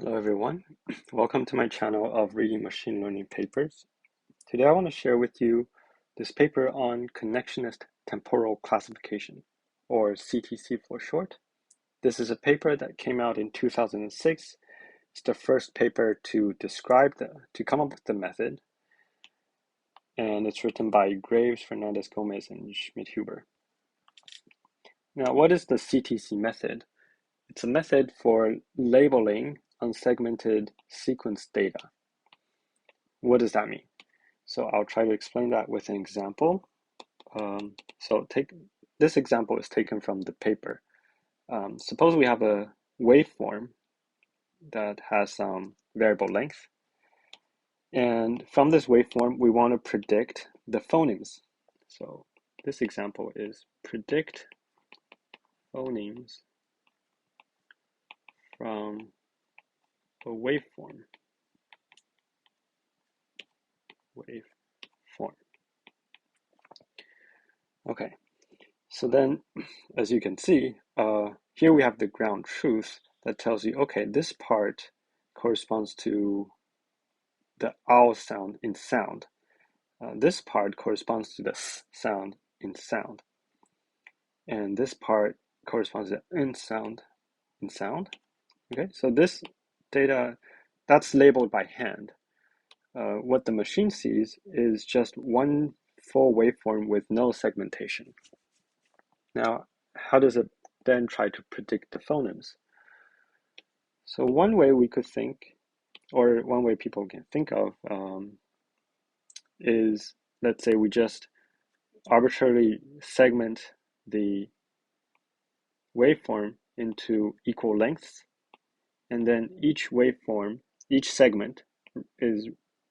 Hello everyone, welcome to my channel of reading machine learning papers. Today I want to share with you this paper on Connectionist Temporal Classification, or CTC for short. This is a paper that came out in 2006. It's the first paper to come up with the method, and it's written by Graves, Fernandez Gomez, and Schmidt-Huber. Now, what is the CTC method? It's a method for labeling unsegmented sequence data. What does that mean? So I'll try to explain that with an example. This example is taken from the paper. Suppose we have a waveform that has some variable length. And from this waveform, we want to predict the phonemes. So this example is predict phonemes from a waveform. Okay, so then, as you can see, here we have the ground truth that tells you, okay, this part corresponds to the ow sound in sound. This part corresponds to the s sound in sound. And this part corresponds to the n sound in sound. Okay, so this data, that's labeled by hand. What the machine sees is just one full waveform with no segmentation. Now, how does it then try to predict the phonemes? So one way we could think, or one way people can think of, is, let's say we just arbitrarily segment the waveform into equal lengths, and then each segment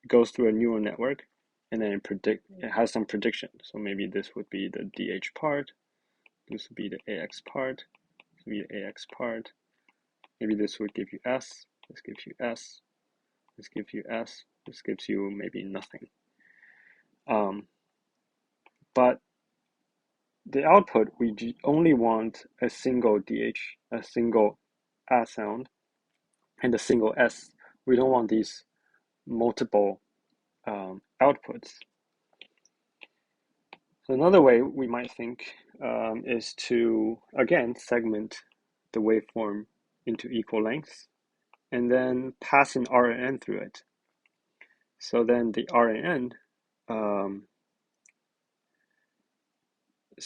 goes through a neural network, and then it has some prediction. So maybe this would be the DH part, this would be the AX part, this would be the AX part. Maybe this would give you S, this gives you S, this gives you S, this gives you maybe nothing. But the output, we only want a single DH, a single A sound, and a single S. We don't want these multiple outputs. So another way we might think is to, again, segment the waveform into equal lengths and then pass an RNN through it. So then the RNN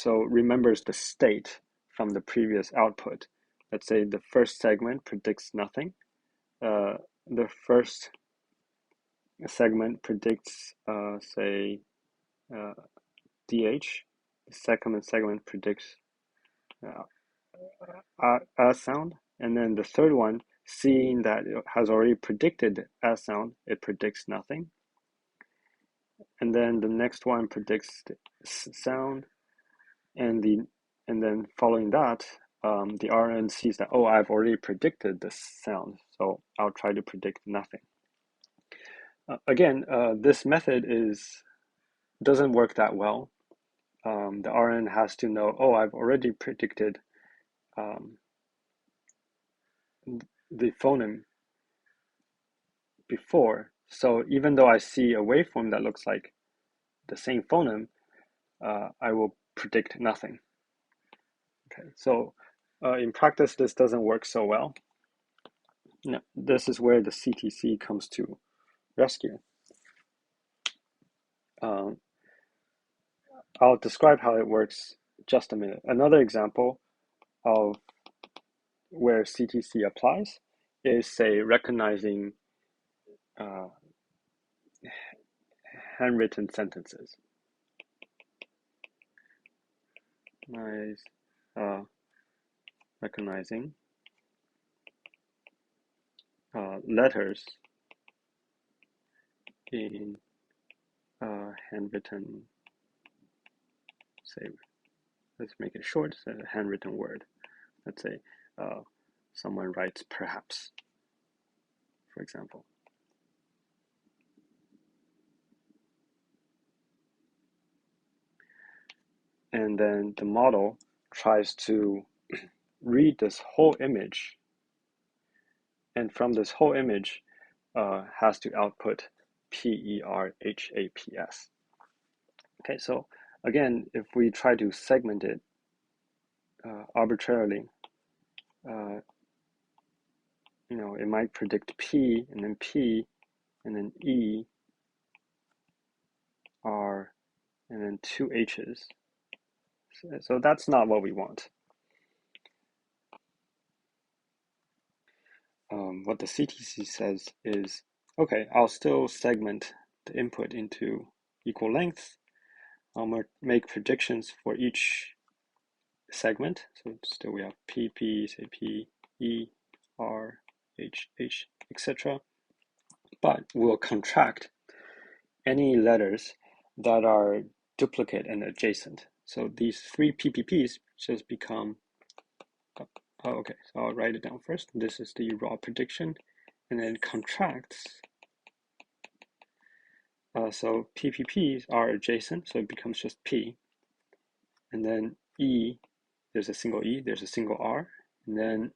remembers the state from the previous output. Let's say the first segment predicts nothing. The first segment predicts, say, DH. The second segment predicts a sound. And then the third one, seeing that it has already predicted a sound, it predicts nothing. And then the next one predicts the sound. And then following that, the RN sees that, oh, I've already predicted this sound, so I'll try to predict nothing. Again, this method doesn't work that well. The RN has to know, oh, I've already predicted the phoneme before. So even though I see a waveform that looks like the same phoneme, I will predict nothing. Okay, so in practice, this doesn't work so well. Now, this is where the CTC comes to rescue. I'll describe how it works just a minute. Another example of where CTC applies is, say, recognizing handwritten sentences. Recognizing letters in handwritten, say, let's make it short, say a handwritten word. Let's say someone writes perhaps, for example. And then the model tries to read this whole image and from this whole image has to output PERHAPS. Okay, so again, if we try to segment it arbitrarily, it might predict P, and then E, R, and then two H's. So that's not what we want. What the CTC says is, okay, I'll still segment the input into equal lengths. I'll make predictions for each segment. So still we have PP, say P, E, R, H, H, etc. But we'll contract any letters that are duplicate and adjacent. So these three PPPs just become, okay, so I'll write it down first. This is the raw prediction, and then contracts. So PPPs are adjacent, so it becomes just P. And then E, there's a single E, there's a single R, and then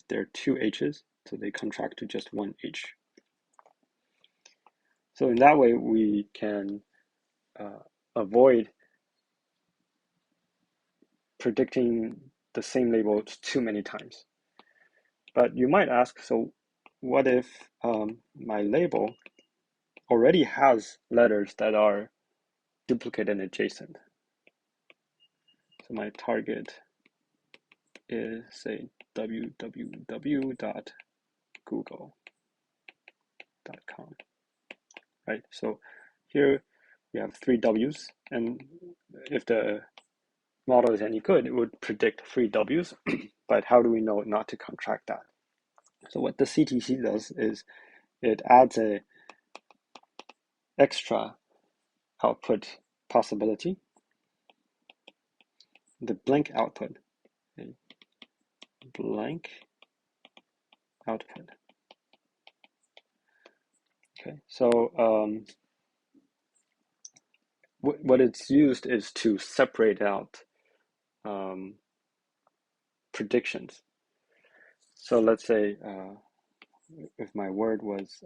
there are two H's, so they contract to just one H. So in that way, we can avoid predicting the same label too many times. But you might ask, so what if my label already has letters that are duplicate and adjacent? So my target is, say, www.google.com, right? So here we have three W's, and if the model is any good, it would predict three W's, but how do we know not to contract that? So what the CTC does is it adds a extra output possibility, the blank output, a blank output. Okay, so what it's used is to separate out predictions. So let's say if my word was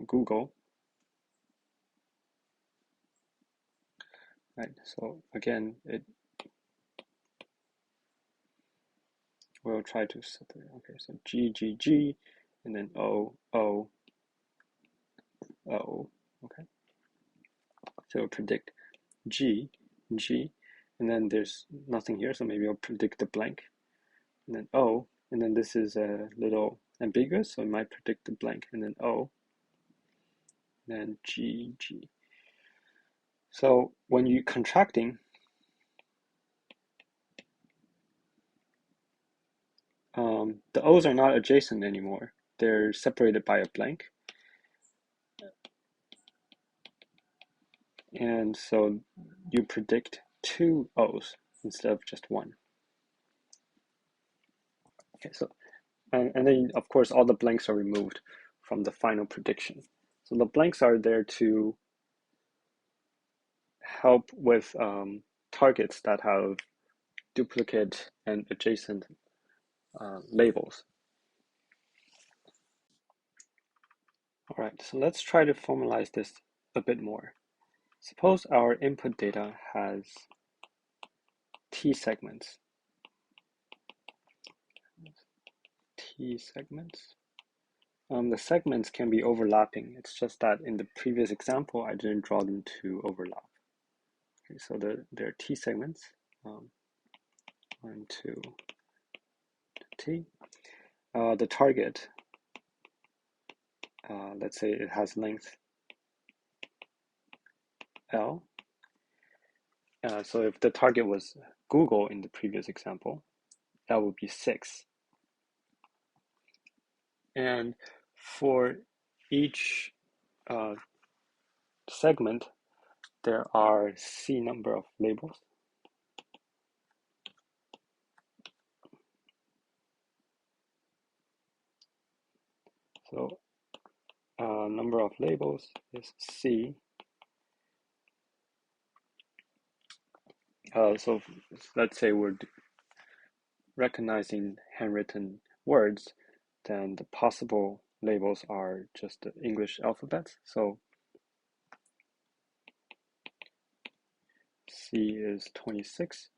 Google, right? So again, it will try to separate. Okay, so G, G, G, and then O, O, O. Okay, so it'll predict G, G, and then there's nothing here, so maybe I'll predict the blank, and then O, and then this is a little ambiguous, so it might predict the blank, and then O, and then G, G. So when you're contracting, the O's are not adjacent anymore. They're separated by a blank. And so you predict two O's instead of just one. Okay, so and then of course all the blanks are removed from the final prediction. So the blanks are there to help with targets that have duplicate and adjacent labels. All right, so let's try to formalize this a bit more. Suppose our input data has T segments. T segments. The segments can be overlapping. It's just that in the previous example, I didn't draw them to overlap. Okay, so there are T segments. 1, 2, T. The target, let's say it has length L. So if the target was Google in the previous example, that would be 6. And for each segment, there are C number of labels. So number of labels is C. So let's say we're recognizing handwritten words. then the possible labels are just the English alphabets. So C is 26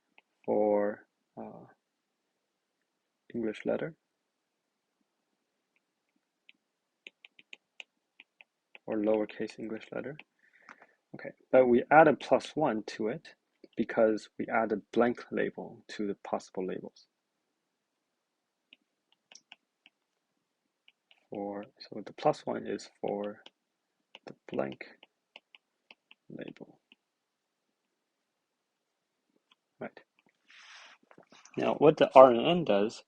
for English letter, or lowercase English letter. Okay, but we add a +1 to it because we add a blank label to the possible labels. So the +1 is for the blank label. Right. Now, what the RNN does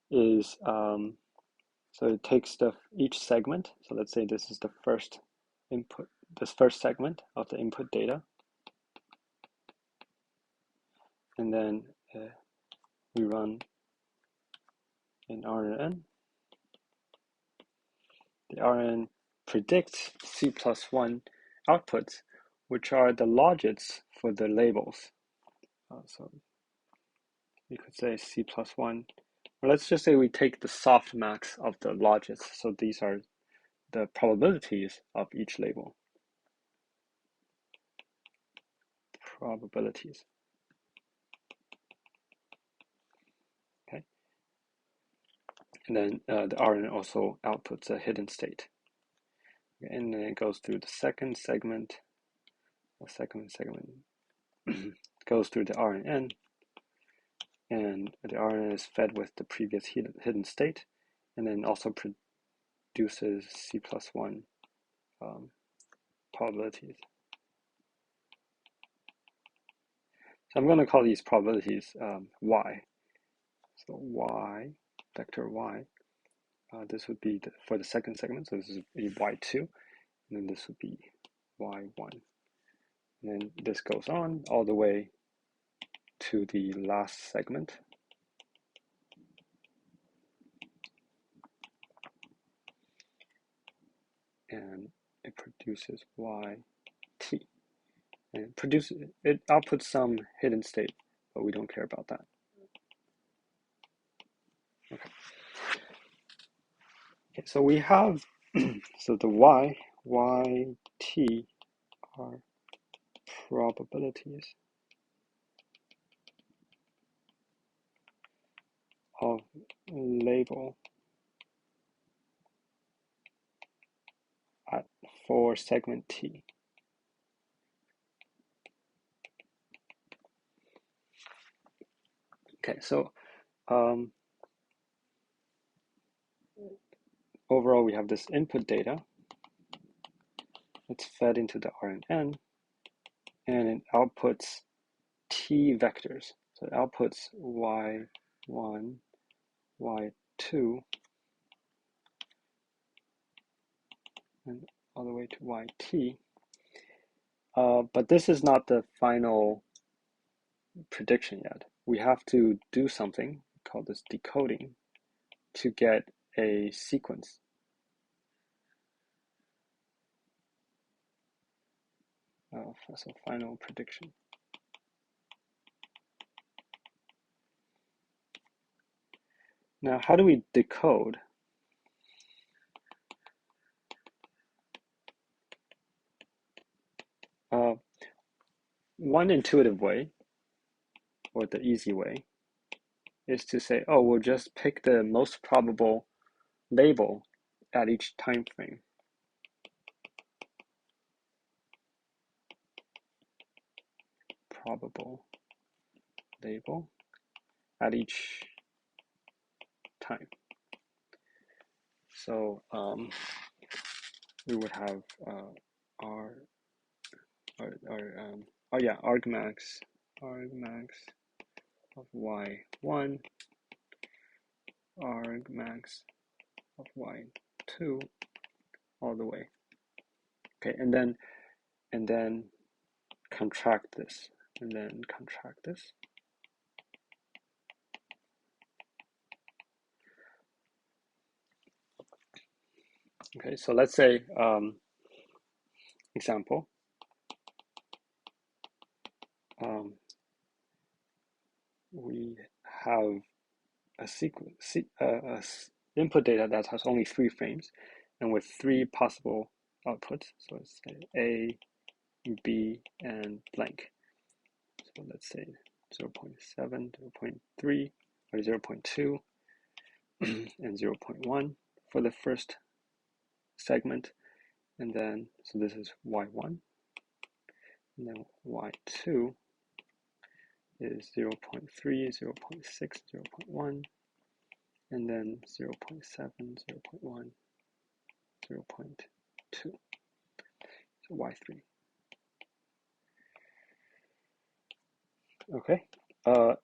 is, so it takes each segment. So let's say this is the first input, this first segment of the input data, and then we run an RNN. The RNN predicts C+1 outputs, which are the logits for the labels. So you could say C+1, or let's just say we take the softmax of the logits. So these are the probabilities of each label. Probabilities. Okay. And then the RNN also outputs a hidden state. Okay. And then it goes through the second segment. The second segment goes through the RNN, and the RNN is fed with the previous hidden state, and then also produces C+1 probabilities. So I'm going to call these probabilities Y. So Y, vector Y, this would be for the second segment, so this is Y2, and then this would be Y1. And then this goes on all the way to the last segment. And it produces YT. And it outputs some hidden state, but we don't care about that. Okay, so we have, so the YT are probabilities of label for segment T. Okay, so overall we have this input data. It's fed into the RNN, and it outputs T vectors. So it outputs Y1, Y2, and all the way to YT. But this is not the final prediction yet. We have to do something called this decoding to get a sequence. So final prediction. Now, how do we decode? One intuitive way, or the easy way, is to say, oh, we'll just pick the most probable label at each time frame. Probable label at each time. So we would have argmax of y1, argmax of y2, all the way. Okay, and then contract this, and then contract this. Okay, so let's say example. We have a sequence, input data that has only 3 frames and with 3 possible outputs. So let's say A, B, and blank. So let's say 0.7, 0.3, or 0.2, and 0.1 for the first segment. And then, so this is Y1. And then Y2 is 0.3, 0.6, 0.1, and then 0.7, 0.1, 0.2. So Y3. Okay,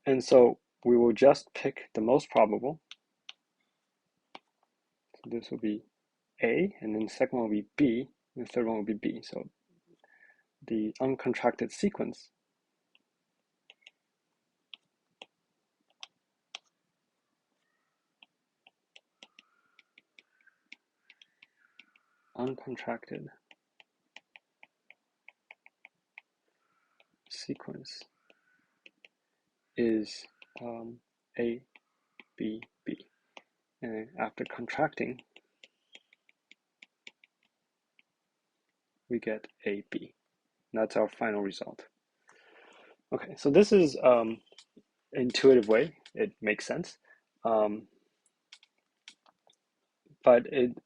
and so we will just pick the most probable. So this will be A, and then the second one will be B, and the third one will be B. So the uncontracted sequence is A, B, B. And after contracting, we get AB. That's our final result. Okay, so this is intuitive way. It makes sense. But it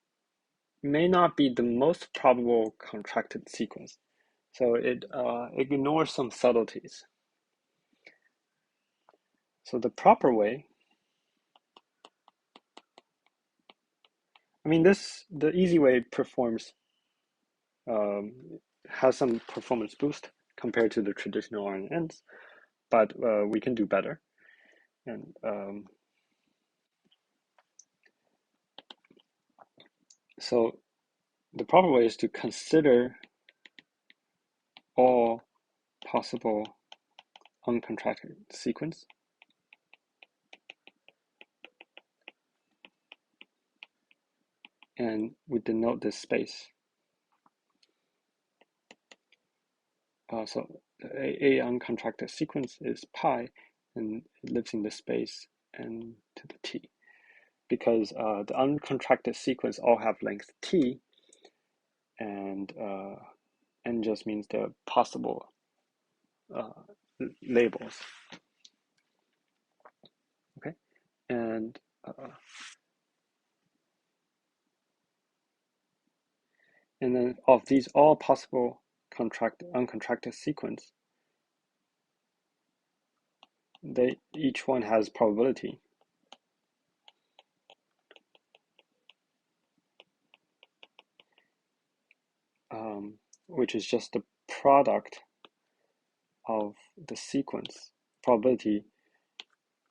may not be the most probable contracted sequence. So it ignores some subtleties. So the proper way, I mean, the easy way performs, has some performance boost compared to the traditional RNNs, but we can do better. And so the proper way is to consider all possible uncontracted sequence. And we denote this space. So a uncontracted sequence is pi, and it lives in the space n to the t. Because the uncontracted sequence all have length t, and n just means the possible labels. Okay, and then of these all possible uncontracted sequence, each one has probability. Which is just the product of the sequence probability,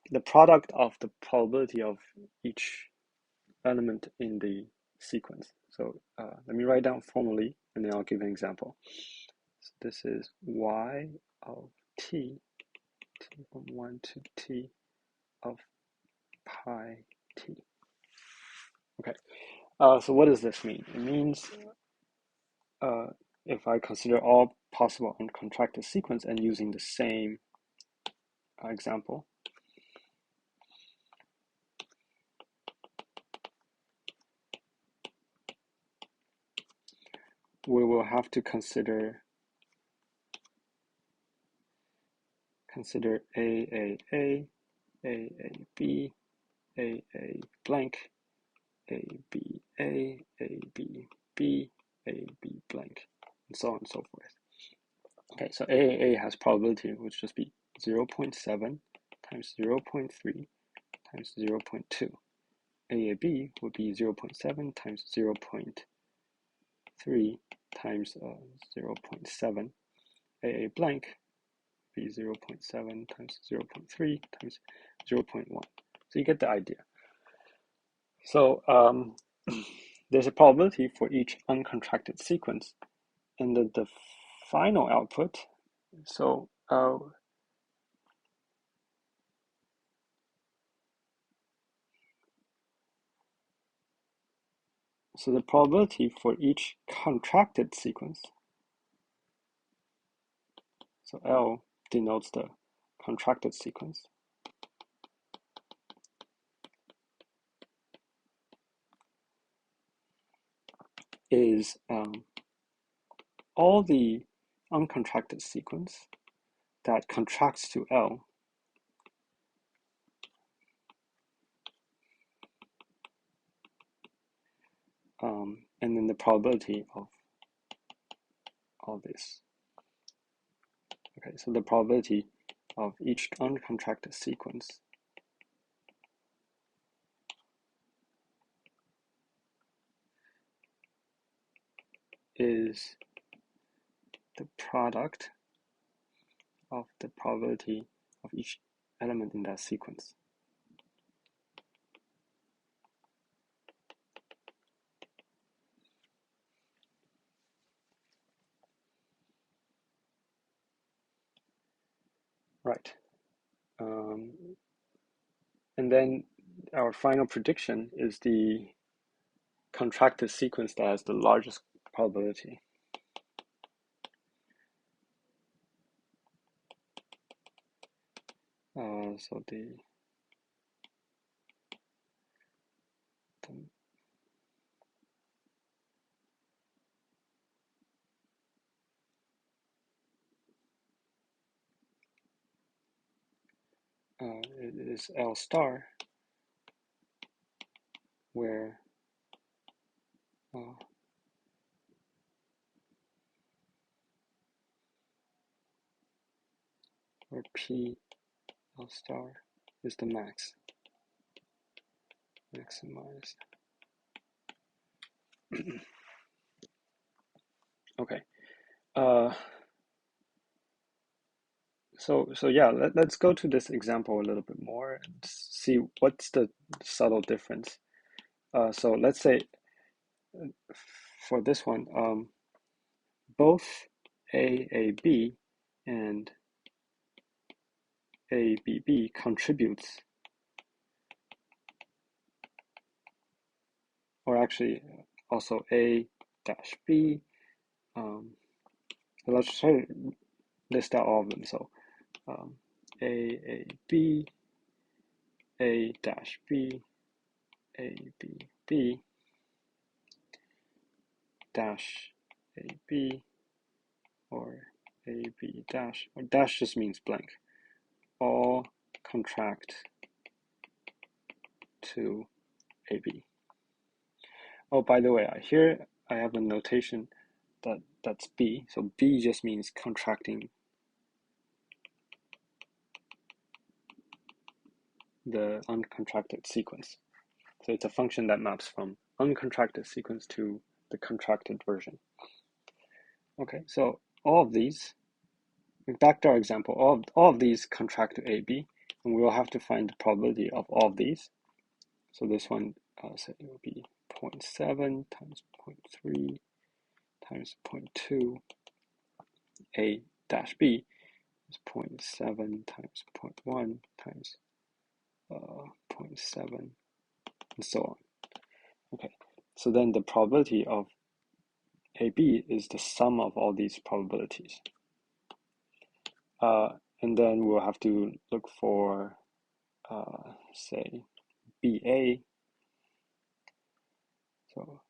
the product of the probability of each element in the sequence. So let me write down formally, and then I'll give an example. So this is y of t from 1 to t of pi t. Okay, so what does this mean? It means if I consider all possible uncontracted sequence and using the same example, we will have to consider AAA, AAB, AA blank, ABA, ABB, AB blank, and so on and so forth. Okay, so AAA has probability, which would just be 0.7 times 0.3 times 0.2. AAB would be 0.7 times 0.3 times 0.7. AA blank would be 0.7 times 0.3 times 0.1. So you get the idea. So there's a probability for each uncontracted sequence, and the final output. So so the probability for each contracted sequence. So L denotes the contracted sequence. is all the uncontracted sequence that contracts to L, and then the probability of all this. Okay, so the probability of each uncontracted sequence is the product of the probability of each element in that sequence. Right. And then our final prediction is the contracted sequence that has the largest probability. So it is L star, where P L star is the maximized. Okay. So yeah, let's go to this example a little bit more and see what's the subtle difference. So let's say for this one, both AAB and ABB contributes, or actually also A dash B. So let's try to list out all of them. So AAB, A dash B, ABB, dash AB, or AB dash, or dash just means blank, all contract to AB. Oh, by the way, here I have a notation that's B. So B just means contracting the uncontracted sequence. So it's a function that maps from uncontracted sequence to the contracted version. Okay, so all of these, back to our example, all of these contract to AB, and we will have to find the probability of all of these. So this one, so it will be 0.7 times 0.3 times 0.2. A dash B is 0.7 times 0.1 times 0.7, and so on. Okay, so then the probability of AB is the sum of all these probabilities. And then we'll have to look for, say, BA. So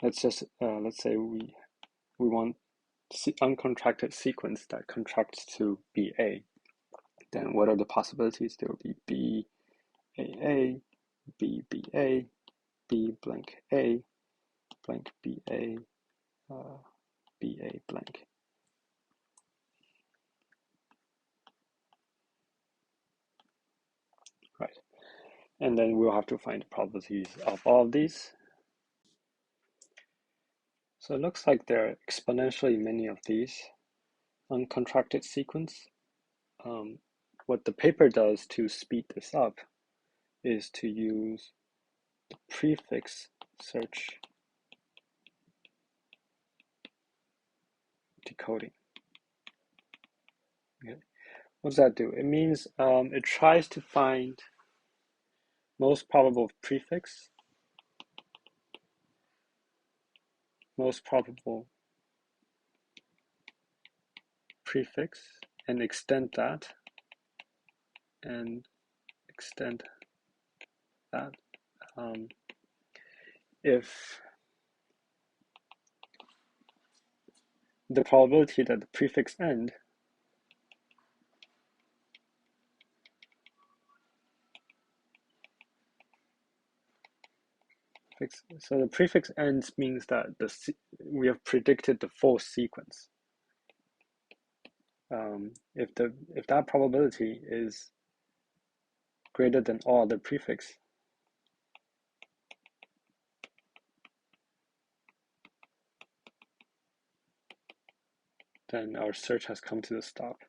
let's say we want uncontracted sequence that contracts to BA. Then what are the possibilities? There will be BAA, BBA, B blank A, blank BA, BA blank. Right. And then we'll have to find the probabilities of all of these. So it looks like there are exponentially many of these uncontracted sequence. What the paper does to speed this up is to use the prefix search decoding. Okay. What does that do? It means it tries to find most probable prefix, most probable prefix, and extend that, and extend that. if the probability that the prefix end so the prefix ends means that we have predicted the full sequence. If that probability is greater than all the prefix, then our search has come to the stop.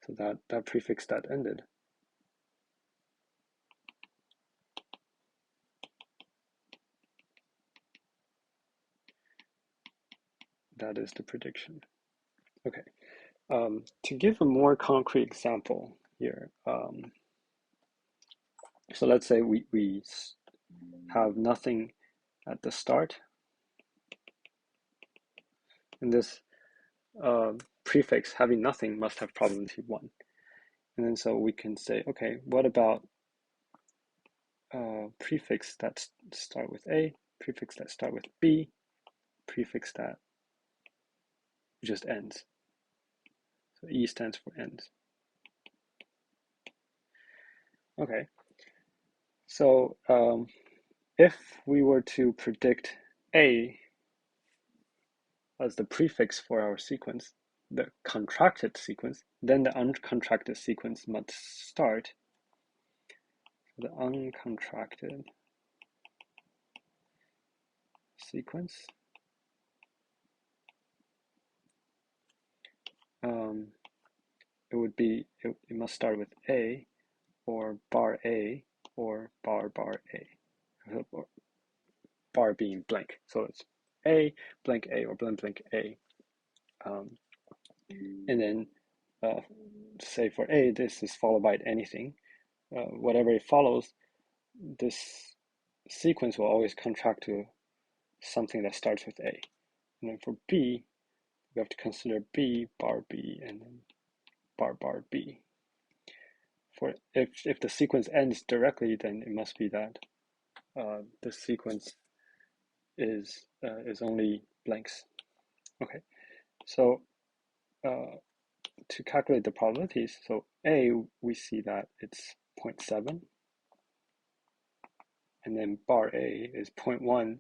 So that prefix that ended. That is the prediction. Okay. To give a more concrete example here, so let's say we have nothing at the start, and this prefix having nothing must have probability 1. And then so we can say, okay, what about prefix that start with A, prefix that start with B, prefix that just ends. So E stands for ends. Okay, so if we were to predict A as the prefix for our sequence, the contracted sequence, then the uncontracted sequence must start. The uncontracted sequence it must start with A or bar A or bar A, or bar being blank. So it's A, blank A, or blank A. And then say for A, this is followed by anything. Whatever it follows, this sequence will always contract to something that starts with A. And then for B, we have to consider B, bar B, and then bar B. For if the sequence ends directly, then it must be that the sequence is only blanks. Okay, so to calculate the probabilities, so A, we see that it's 0.7, and then bar A is 0.1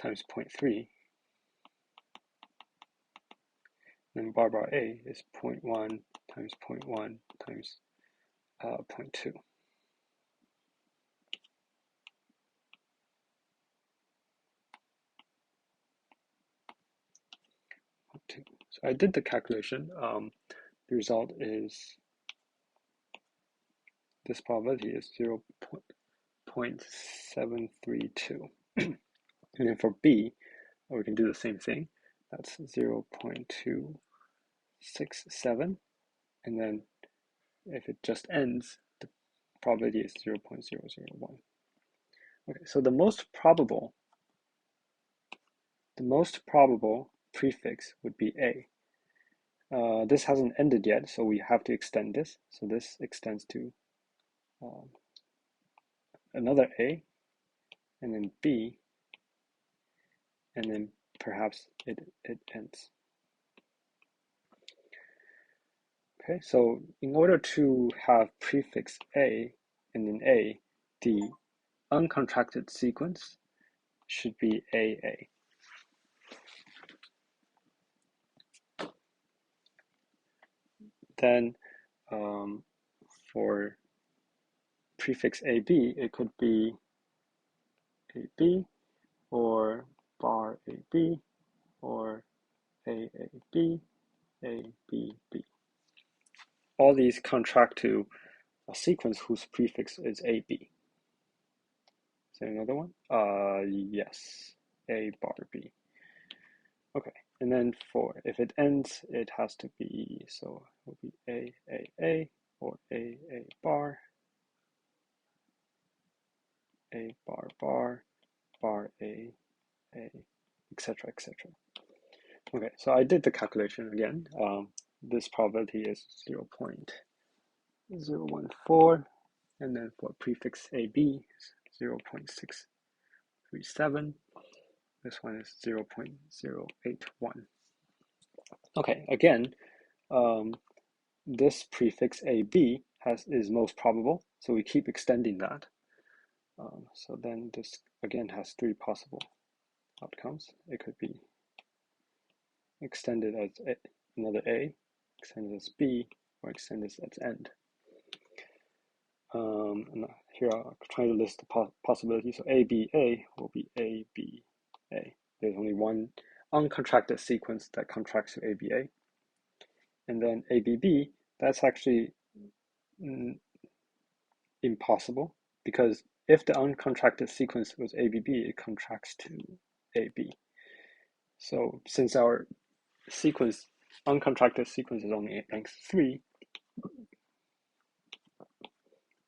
times 0.3, and bar A is 0.1 times 0.1 times 0.2. So I did the calculation. The result is this probability is 0.732. And then for B, we can do the same thing. That's 0.267. And then if it just ends, the probability is 0.001. Okay, so the most probable prefix would be A. This hasn't ended yet, so we have to extend this. So this extends to another A, and then B, and then perhaps it ends. Okay, so in order to have prefix A and then A, the uncontracted sequence should be AA. Then for prefix AB, it could be AB or bar AB or AAB, ABB. All these contract to a sequence whose prefix is AB. Is there another one? Yes, A bar B. Okay, and then for if it ends, it has to be, so it will be A or A bar, A bar bar A, etc. etc. Okay, so I did the calculation again. This probability is 0.732. 0.14, and then for prefix AB, 0.637. This one is 0.081. Okay, again, this prefix AB is most probable, so we keep extending that. So then this again has three possible outcomes. It could be extended as another A, extended as B, or extended as end. And here I'll try to list the possibilities. So ABA will be ABA. There's only one uncontracted sequence that contracts to ABA. And then ABB, that's actually impossible, because if the uncontracted sequence was ABB, it contracts to AB. So since our uncontracted sequence is only length 3,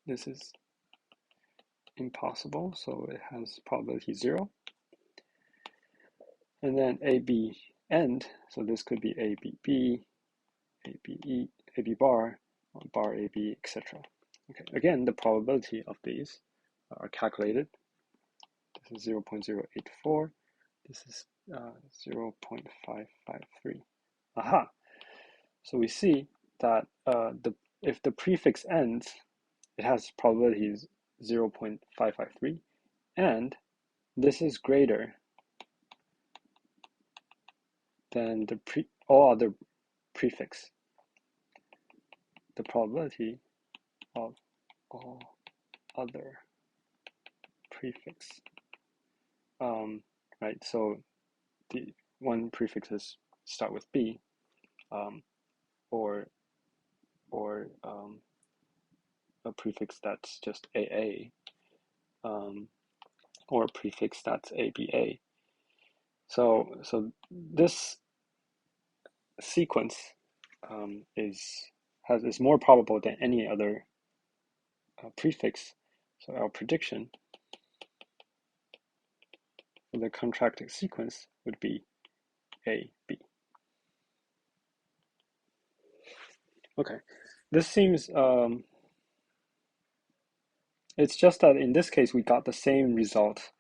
this is impossible, so it has probability 0. And then AB end, so this could be ABB, ABE, AB bar, bar AB, etc. Okay, again, the probability of these are calculated. This is 0.084. This is 0.553. Aha! So we see that if the prefix ends, it has probabilities 0.553, and this is greater than all other prefix. The probability of all other prefix. Right, so the one prefixes start with B, or a prefix that's just AA, or a prefix that's ABA. So this sequence is more probable than any other prefix. So our prediction for the contracted sequence would be AB. Okay, this seems it's just that in this case we got the same result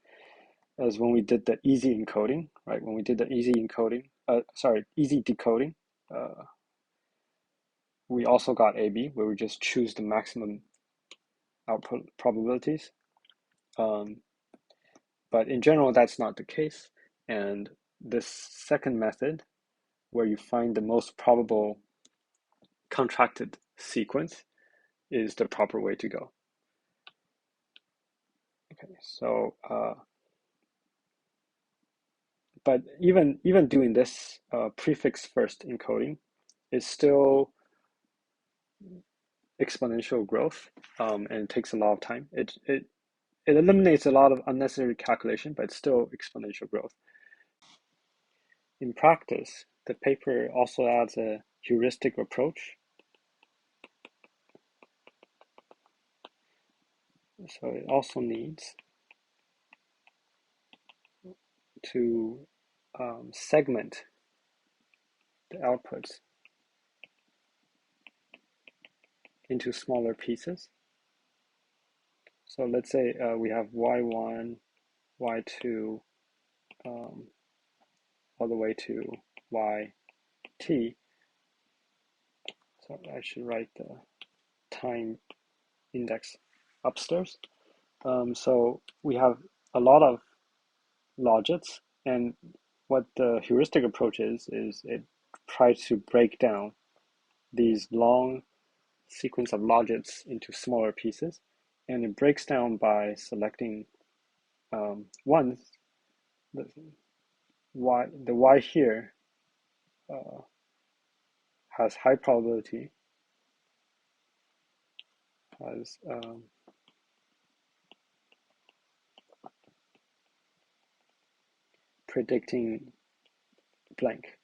as when we did the easy encoding, right? When we did the easy decoding, we also got AB, where we just choose the maximum output probabilities. But in general, that's not the case. And this second method, where you find the most probable contracted sequence, is the proper way to go. Okay, so but even doing this prefix first encoding is still exponential growth, and it takes a lot of time. It eliminates a lot of unnecessary calculation, but it's still exponential growth. In practice, the paper also adds a heuristic approach. So it also needs to segment the outputs into smaller pieces. So let's say we have y1, y2, all the way to yt. So I should write the time index upstairs. So we have a lot of logits, and what the heuristic approach is it tries to break down these long sequence of logits into smaller pieces, and it breaks down by selecting one, the y here has high probability, has predicting blank.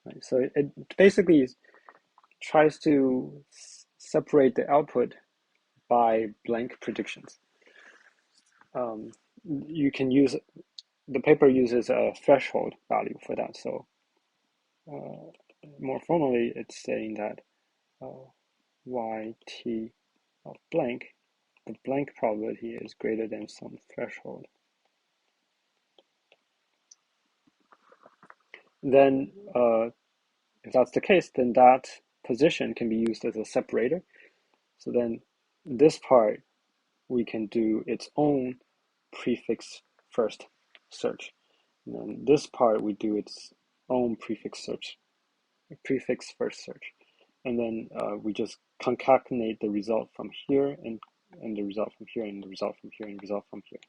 Right? So it basically tries to separate the output by blank predictions. You can use, the paper uses a threshold value for that. So more formally, it's saying that yt of blank, the blank probability is greater than some threshold. Then if that's the case, then that position can be used as a separator. So then this part, we can do its own prefix first search. And then this part, we do its own prefix first search. And then we just concatenate the result from here and the result from here and the result from here and the result from here.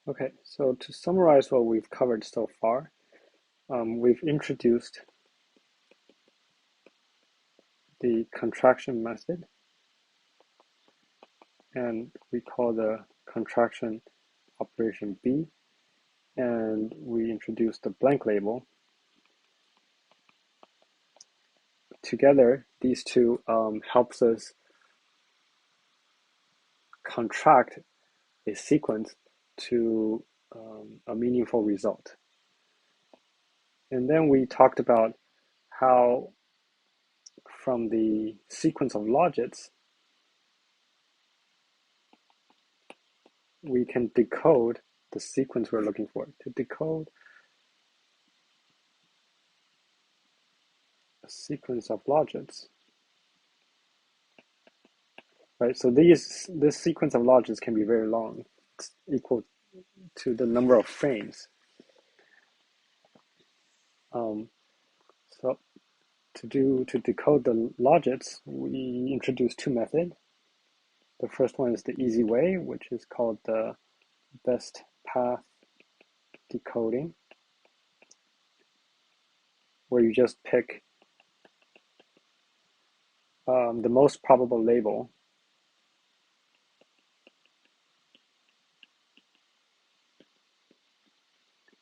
Okay, so to summarize what we've covered so far, we've introduced the contraction method, and we call the contraction operation B, and we introduced the blank label. Together, these two helps us contract a sequence to a meaningful result. And then we talked about how from the sequence of logits, we can decode the sequence we're looking for. To decode a sequence of logits, right? So this sequence of logits can be very long. It's equal to the number of frames. So to decode the logits, we introduce two methods. The first one is the easy way, which is called the best path decoding, where you just pick the most probable label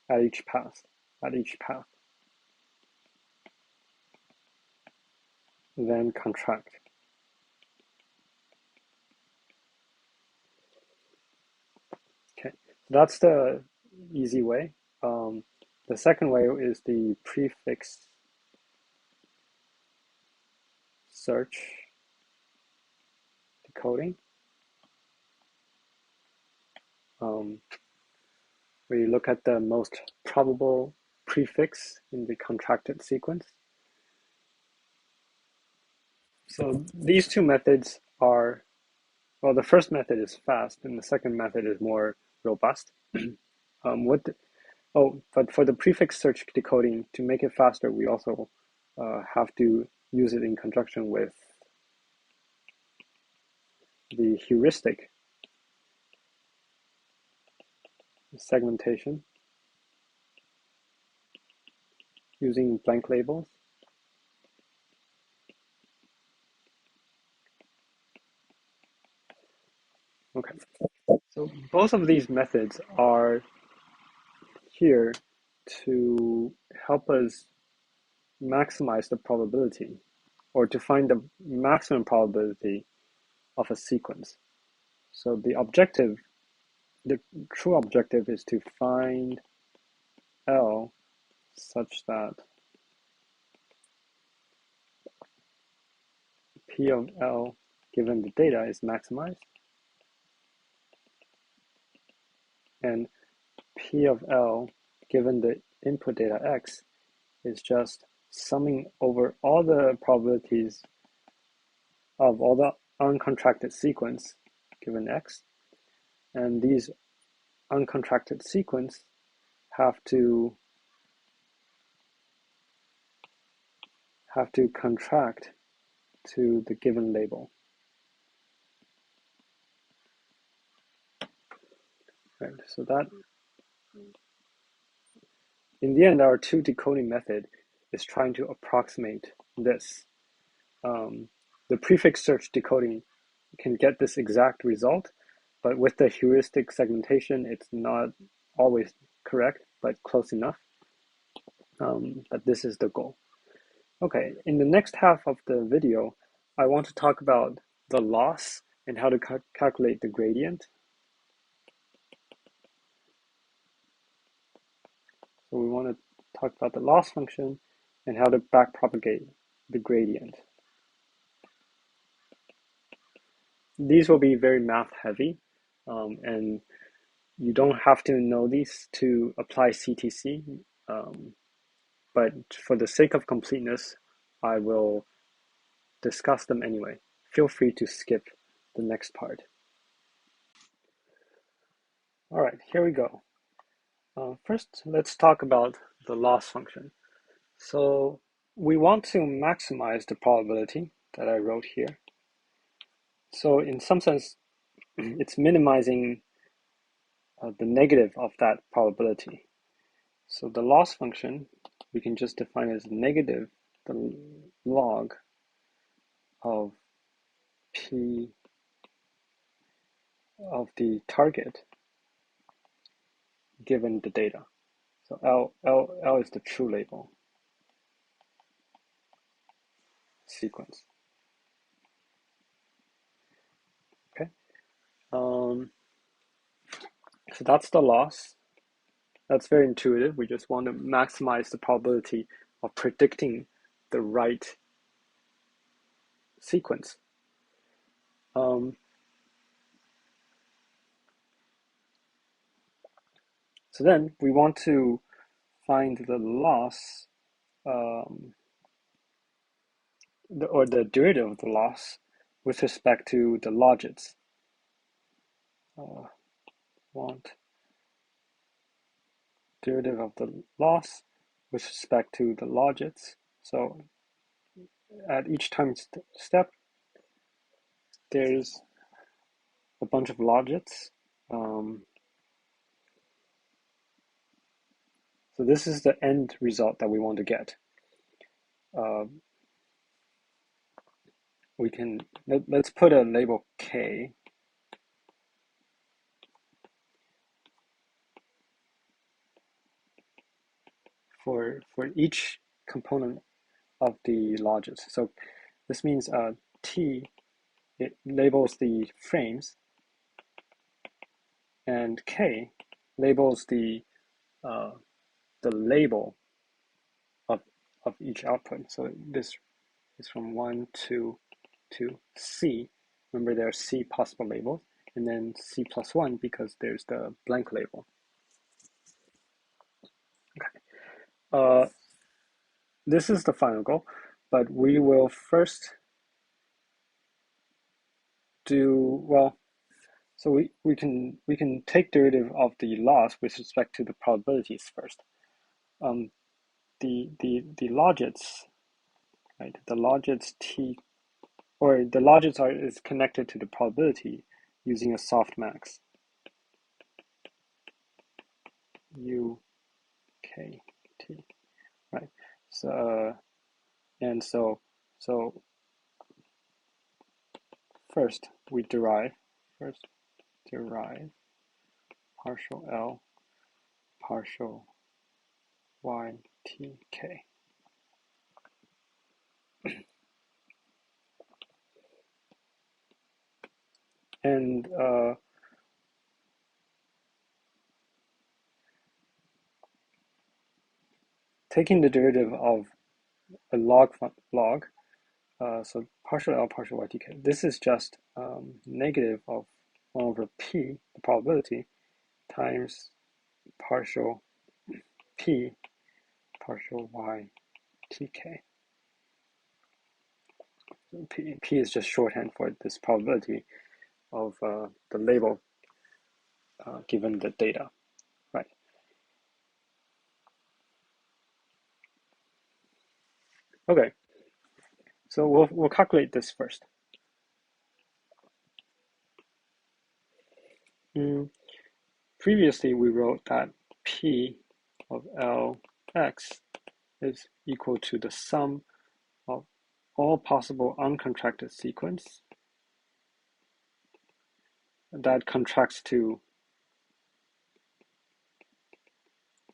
at each path, then contract. Okay, that's the easy way. The second way is the prefix search decoding. We look at the most probable prefix in the contracted sequence. So these two methods are, well, the first method is fast and the second method is more robust. But for the prefix search decoding, to make it faster, we also have to use it in conjunction with the heuristic segmentation using blank labels. Okay, so both of these methods are here to help us maximize the probability, or to find the maximum probability of a sequence. So the true objective is to find L such that P of L given the data is maximized, and P of L given the input data X is just summing over all the probabilities of all the uncontracted sequence given X, and these uncontracted sequence have to contract to the given label. Right, so that in the end, our two decoding method is trying to approximate this. The prefix search decoding can get this exact result, but with the heuristic segmentation, it's not always correct, but close enough. But this is the goal. Okay, in the next half of the video, I want to talk about the loss and how to calculate the gradient. So we want to talk about the loss function, and how to backpropagate the gradient. These will be very math heavy, and you don't have to know these to apply CTC, but for the sake of completeness, I will discuss them anyway. Feel free to skip the next part. All right, here we go. First, let's talk about the loss function. So we want to maximize the probability that I wrote here. So in some sense, it's minimizing the negative of that probability. So the loss function, we can just define as negative the log of P of the target given the data. So L is the true label sequence. Okay. So that's the loss. That's very intuitive. We just want to maximize the probability of predicting the right sequence. So then we want to find the loss, or the derivative of the loss with respect to the logits. Want derivative of the loss with respect to the logits. So at each time step, there's a bunch of logits. So this is the end result that we want to get. Let's put a label K. For each component of the logits. So this means T, it labels the frames, and K labels the label of each output. So this is from 1 to C. Remember, there are C possible labels, and then C plus 1 because there's the blank label. Okay. This is the final goal, but we will first do, well, so we can take derivative of the loss with respect to the probabilities first. The logits, right? The logits T, or the logits is connected to the probability using a softmax. U K T, right? So and so first derive partial L partial Y T K. And taking the derivative of a log, so partial L partial Y T K, this is just negative of 1 over P, the probability, times partial P partial Y T K. P is just shorthand for this probability of the label given the data, right? Okay, so we'll calculate this first. Previously, we wrote that P of Lx is equal to the sum of all possible uncontracted sequence that contracts to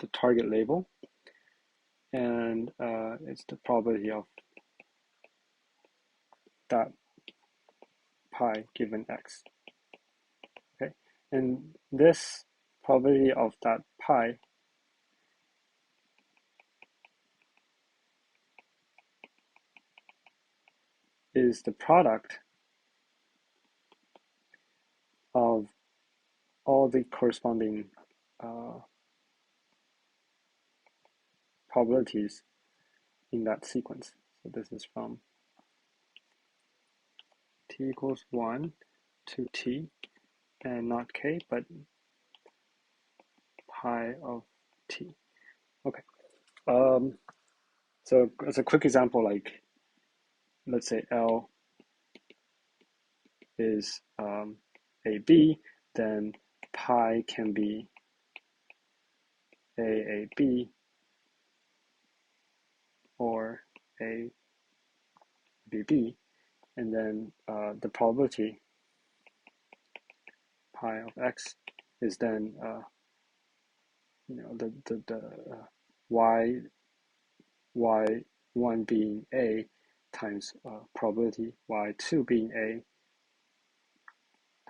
the target label, and it's the probability of that pi given x. Okay, and this probability of that pi is the product of all the corresponding probabilities in that sequence. So this is from t equals 1 to t, and not k, but pi of t. Okay. So as a quick example, like let's say L is AB, then pi can be AAB or ABB, and then the probability pi of x is then the y1 being A times probability y2 being A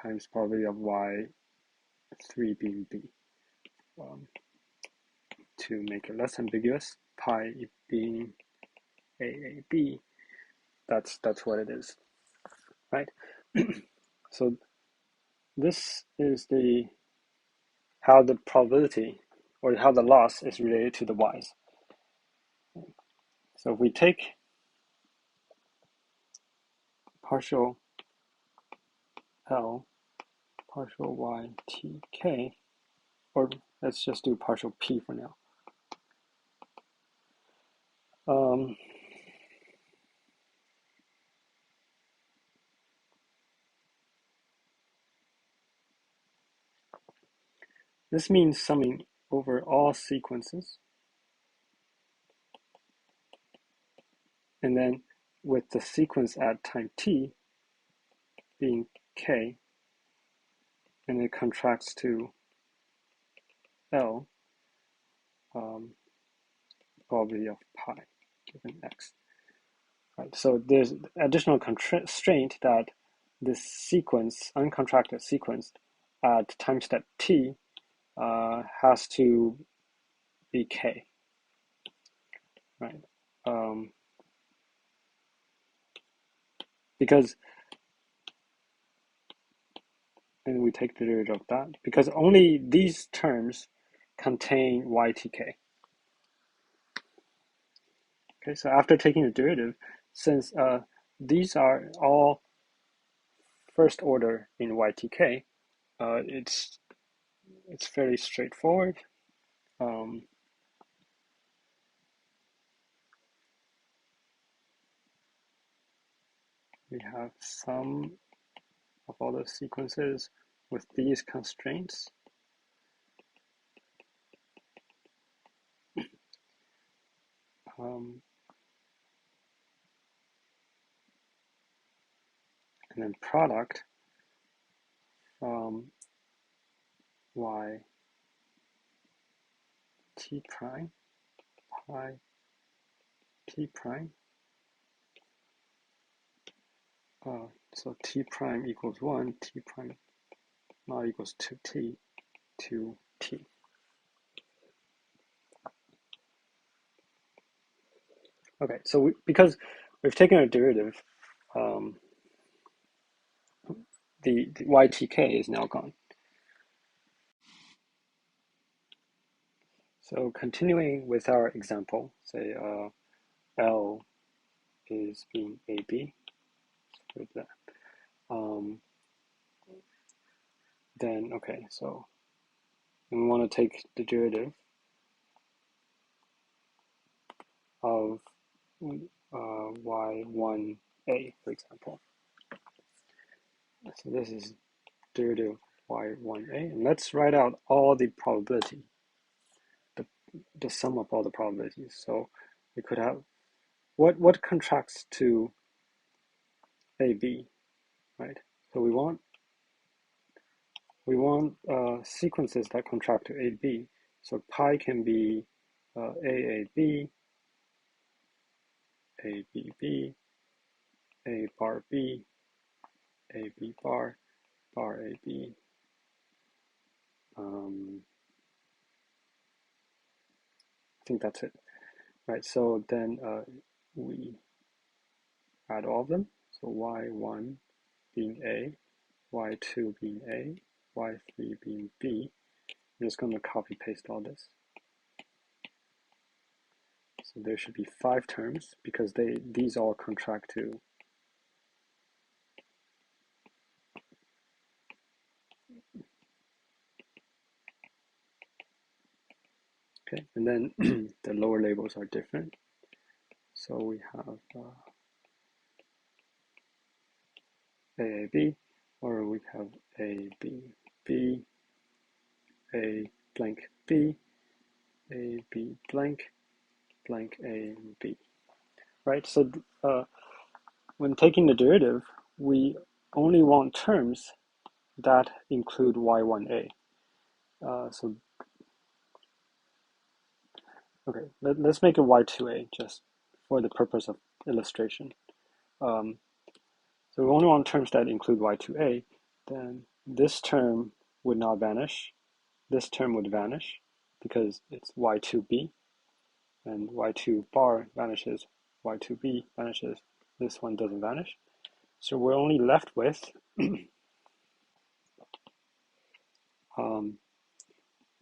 times probability of y3 being B. To make it less ambiguous, pi being AAB, that's what it is, right? So this is how the probability or how the loss is related to the y's. So if we take partial L, partial y t k, or let's just do partial p for now. This means summing over all sequences, and then with the sequence at time t being k, and it contracts to L, probability of pi given x. Right, so there's additional constraint that this sequence, uncontracted sequence, at time step t has to be k, right? Because, and we take the derivative of that, because only these terms contain ytk. Okay, so after taking the derivative, since these are all first order in ytk, it's fairly straightforward. We have some of all the sequences with these constraints. And then product from y t prime pi t prime. So t prime equals 1, t prime not equals 2t to t. Okay, so because we've taken a derivative, the ytk is now gone. So continuing with our example, say L is being AB, with that. Then, okay, so we want to take the derivative of y1a, for example. So this is derivative y1a, and let's write out all the probability, the sum of all the probabilities. So we could have what contracts to AB, right? So we want sequences that contract to AB. So pi can be AAB, ABB, A bar B, AB bar, bar AB. I think that's it, right? So then we add all of them. So y1 being A, y2 being A, y3 being B. I'm just going to copy paste all this. So there should be 5 terms because these all contract to okay, and then the lower labels are different. So we have AAB, or we have AB, A blank B, AB blank, blank A, B. Right, so when taking the derivative, we only want terms that include y1a. So, okay, let's make it y2a just for the purpose of illustration. So we only want terms that include y2a, then this term would not vanish. This term would vanish because it's y2b, and y2 bar vanishes, y2b vanishes. This one doesn't vanish. So we're only left with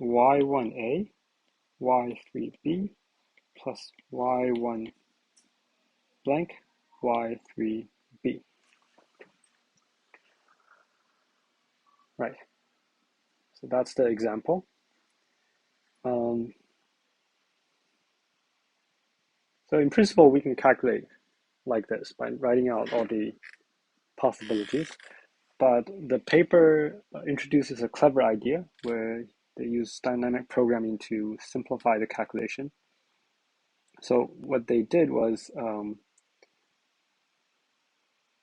y1a, y3b, plus y1 blank, y3b. Right, so that's the example. So in principle, we can calculate like this by writing out all the possibilities. But the paper introduces a clever idea where they use dynamic programming to simplify the calculation. So what they did was,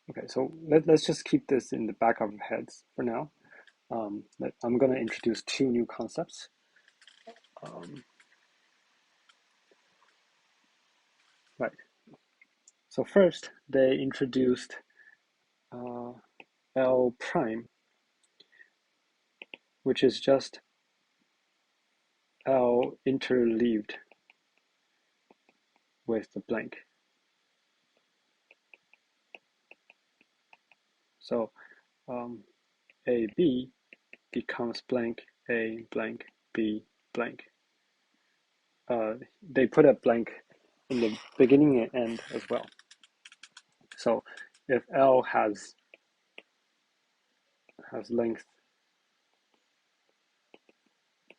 okay, so let's just keep this in the back of our heads for now. I'm going to introduce 2 new concepts. Right. So first, they introduced L prime, which is just L interleaved with the blank. So AB becomes blank, A blank, B blank. They put a blank in the beginning and end as well. So if L has length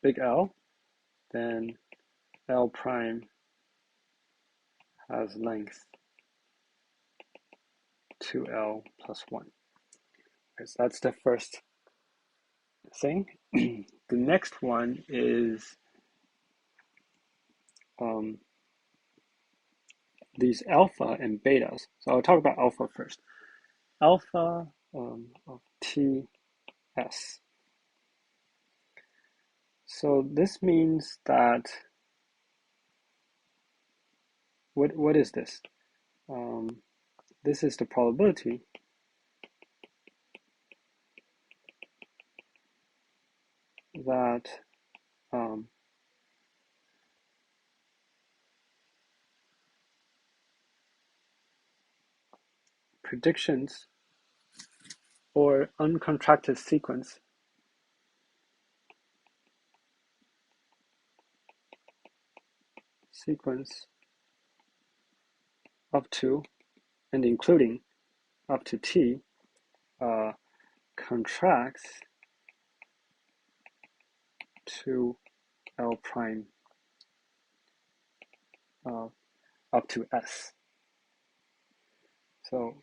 big L, then L prime has length 2L plus 1. Okay, so that's the first thing. The next one is these alpha and betas. So I'll talk about alpha first. Alpha of TS. So this means that, what is this? This is the probability that predictions or uncontracted sequence up to and including up to T contracts to L prime up to S. So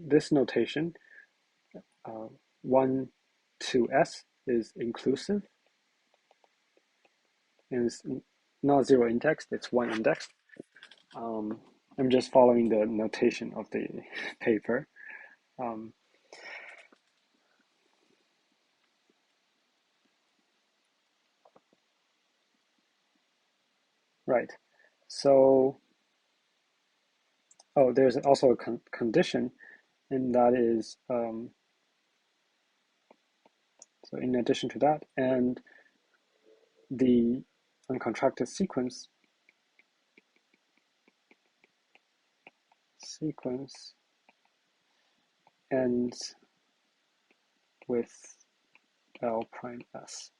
this notation, 1 to S is inclusive, and it's not 0 indexed, it's 1 indexed. I'm just following the notation of the paper. Right. So, there's also a condition, and that is, so in addition to that, and the uncontracted sequence sequence ends with L prime S.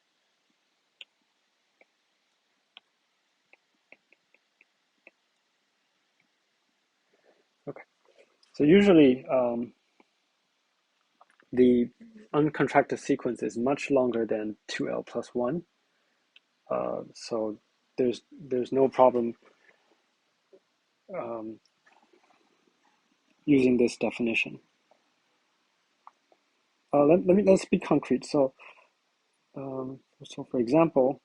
Okay, so usually the uncontracted sequence is much longer than 2L plus 1. So there's no problem using this definition. Let's be concrete. So for example,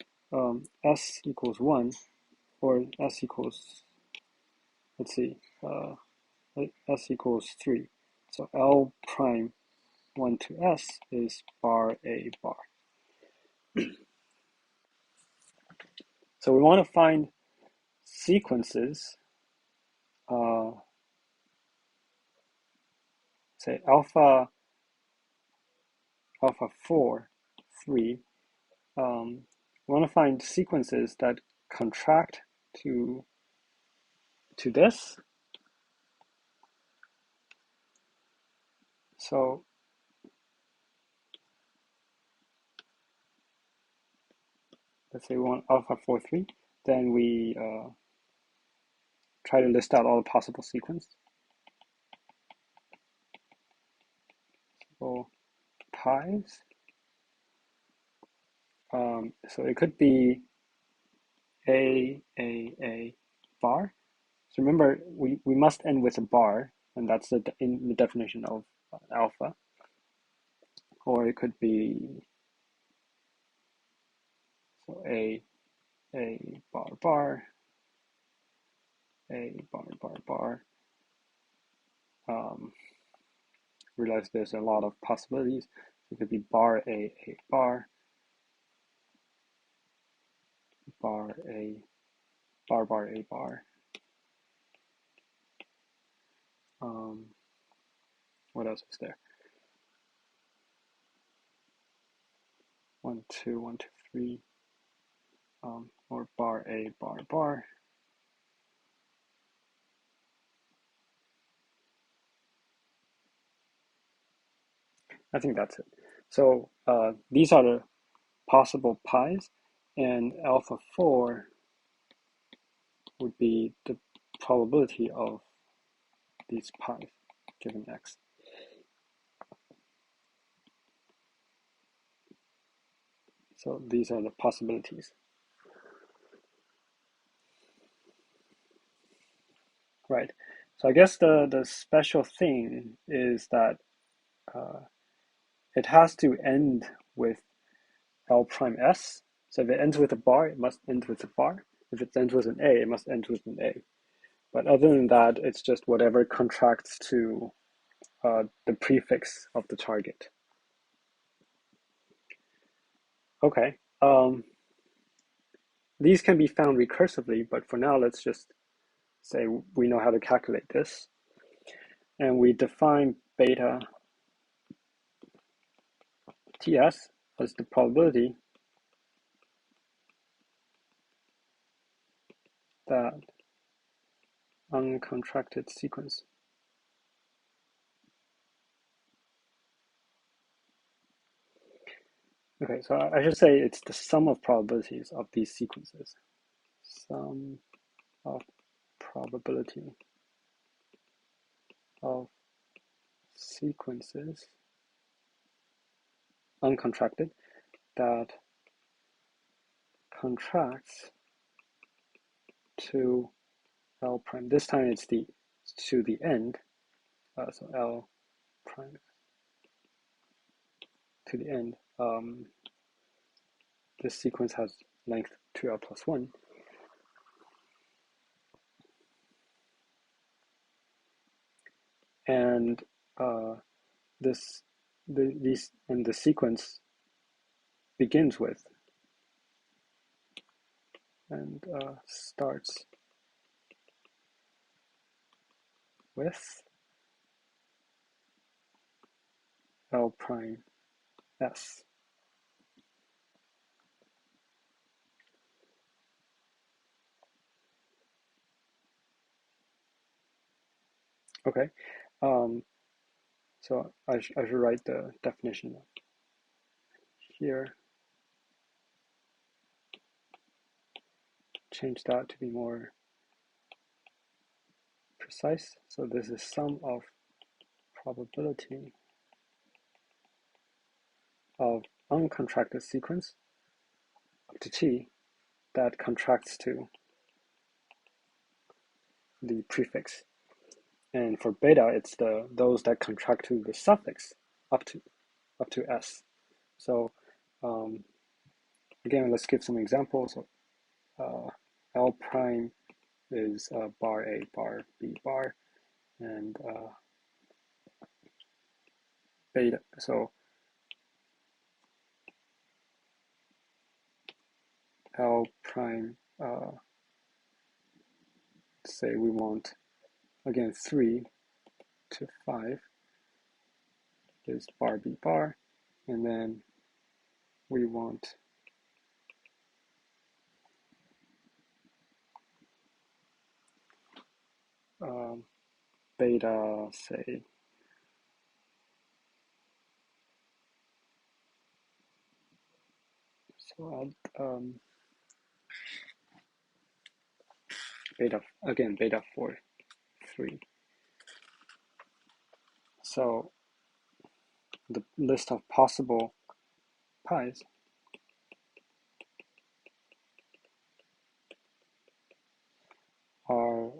S equals 1 or S equals, let's see, S equals 3. So L prime 1 to S is bar A bar. So we want to find sequences, say alpha 4, 3. We want to find sequences that contract to this. So let's say we want alpha 4, 3. Then we try to list out all the possible sequences. So pies. So it could be A bar. So remember, we must end with a bar, and that's in the definition of alpha. Or it could be so A bar bar, A bar bar. Realize there's a lot of possibilities. It could be bar A bar, bar A bar A bar. What else is there? 1 2 1 2 3. Or bar A bar bar. I think that's it. So these are the possible pies, and alpha 4 would be the probability of these pies given X. So these are the possibilities. Right. So I guess the special thing is that it has to end with L prime S. So if it ends with a bar, it must end with a bar. If it ends with an A, it must end with an A. But other than that, it's just whatever contracts to the prefix of the target. Okay. These can be found recursively, but for now, let's just say we know how to calculate this. And we define beta TS as the probability that uncontracted sequence okay, so I should say it's the sum of probabilities of these sequences. Sum of probability of sequences uncontracted that contracts to L prime. This time it's to the end. So L prime to the end. This sequence has length 2L plus 1. And the sequence begins with and starts with L prime S. Okay, um, so I should write the definition here, change that to be more precise. So this is sum of probability of uncontracted sequence up to t that contracts to the prefix. And for beta, it's those that contract to the suffix up to s. So again, let's give some examples. L prime is bar A, bar B, bar, and beta. So L prime, say we want, again, 3 to 5 is bar B, bar, and then we want beta, say, so beta, again, beta 4, 3. So the list of possible pies are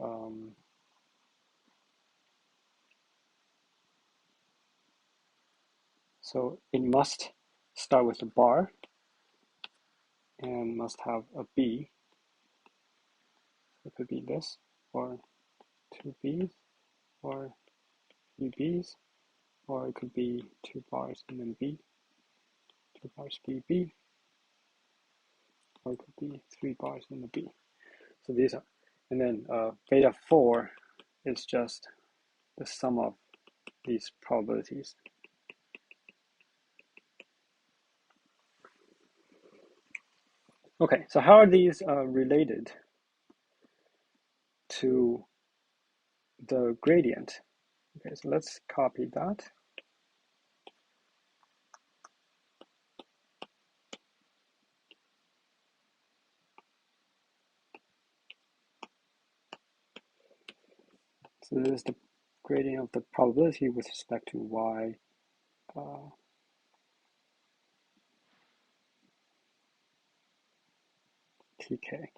so it must start with a bar and must have a B. So it could be this, or two B's, or three B's, or it could be two bars and then B, two bars B, B, or it could be three bars and a B. So these are, and then beta 4 is just the sum of these probabilities. Okay, so how are these related to the gradient? Okay, so let's copy that. So this is the gradient of the probability with respect to y tk.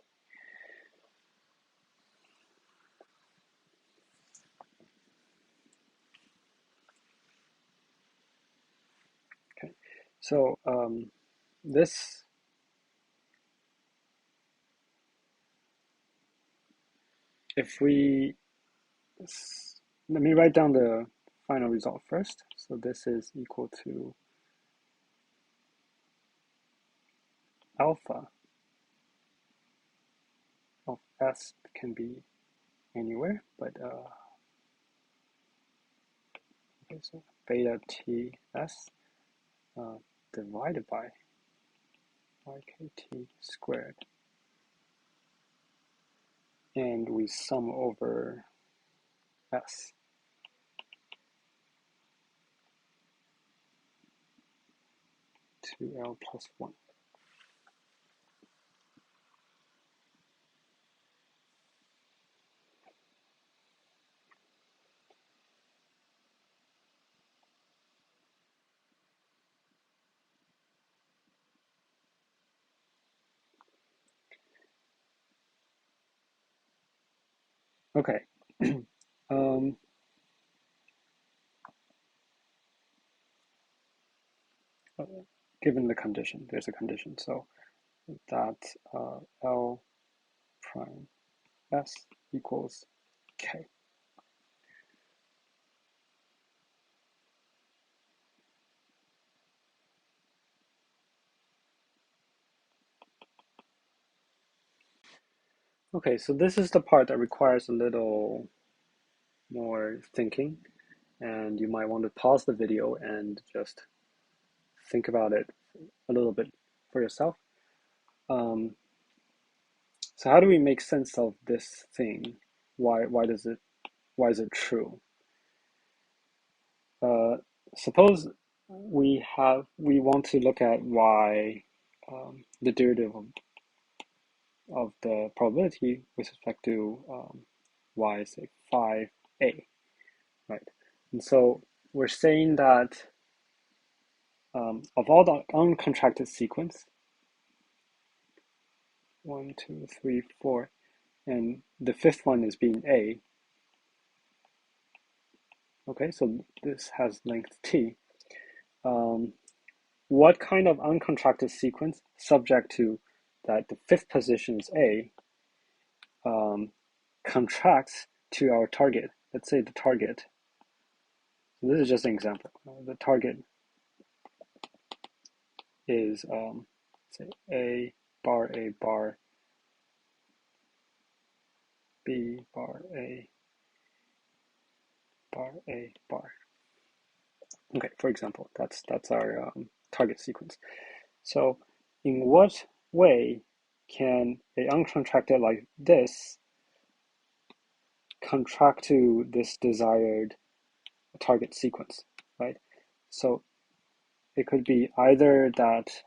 Okay, so this, if we, let me write down the final result first. So this is equal to alpha of s, can be anywhere, but okay, so beta ts divided by ykt squared, and we sum over s. To L plus 1. Okay. Given the condition, there's a condition, so that L prime S equals K. Okay, so this is the part that requires a little more thinking, and you might want to pause the video and just think about it a little bit for yourself. So how do we make sense of this thing? Why is it true? Suppose we want to look at y, the derivative of the probability with respect to y, say 5a, right? And so we're saying that of all the uncontracted sequence, 1, 2, 3, 4, and the fifth one is being a. Okay, so this has length t. What kind of uncontracted sequence, subject to that the fifth position is a, contracts to our target? Let's say the target. So this is just an example. The target is say a bar b bar a bar a bar. Okay, for example, that's our target sequence. So in what way can a uncontracted like this contract to this desired target sequence, right? So it could be either that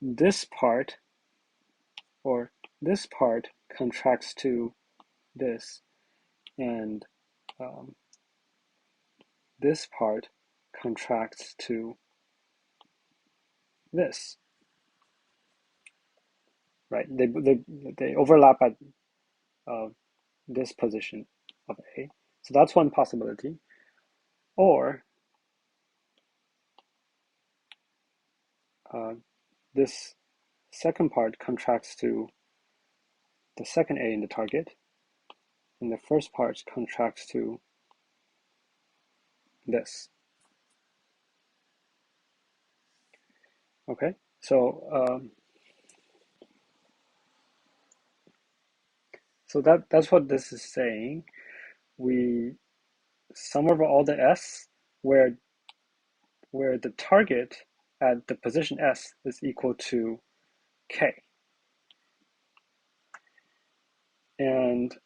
this part or this part contracts to this, and this part contracts to this, right? They overlap at this position of A. So that's one possibility. Or this second part contracts to the second A in the target, and the first part contracts to this. Okay, so that's what this is saying. We sum over all the S where the target at the position S is equal to K. And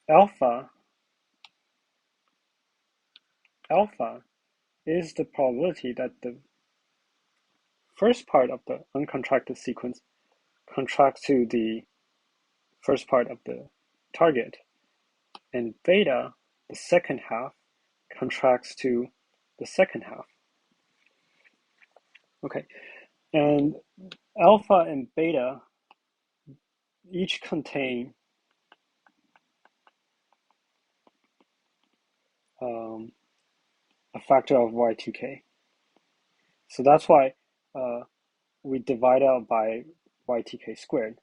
alpha is the probability that the first part of the uncontracted sequence contracts to the first part of the target, and beta, the second half, contracts to the second half. Okay, and alpha and beta each contain a factor of y2k. So that's why we divide out by y2k squared,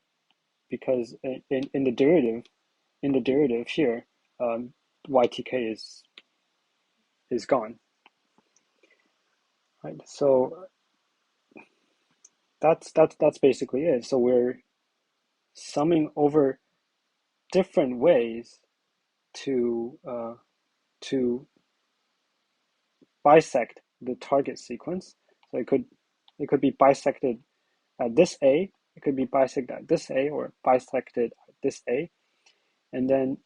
because in the derivative here, y2k is gone. Right. So that's basically it. So we're summing over different ways to bisect the target sequence. So it could be bisected at this A, it could be bisected at this A, or bisected at this A. And then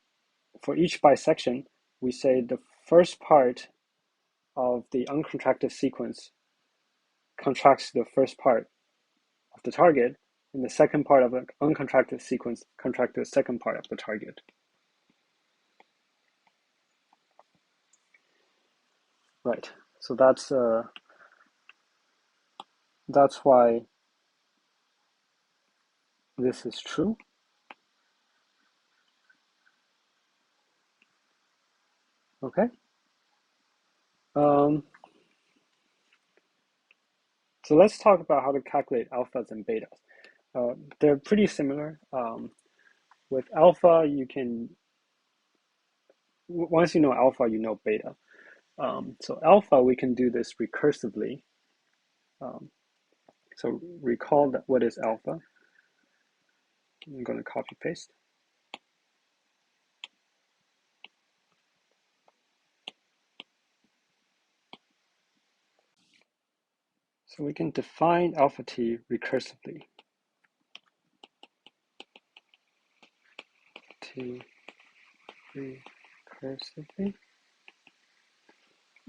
for each bisection, we say the first part of the uncontracted sequence contracts the first part of the target, and the second part of the uncontracted sequence contracts the second part of the target. Right. So that's why this is true. Okay. So let's talk about how to calculate alphas and betas. They're pretty similar. With alpha, you can, once you know alpha, you know beta. So alpha, we can do this recursively. So recall that what is alpha. I'm going to copy paste. So we can define alpha t recursively. T recursively.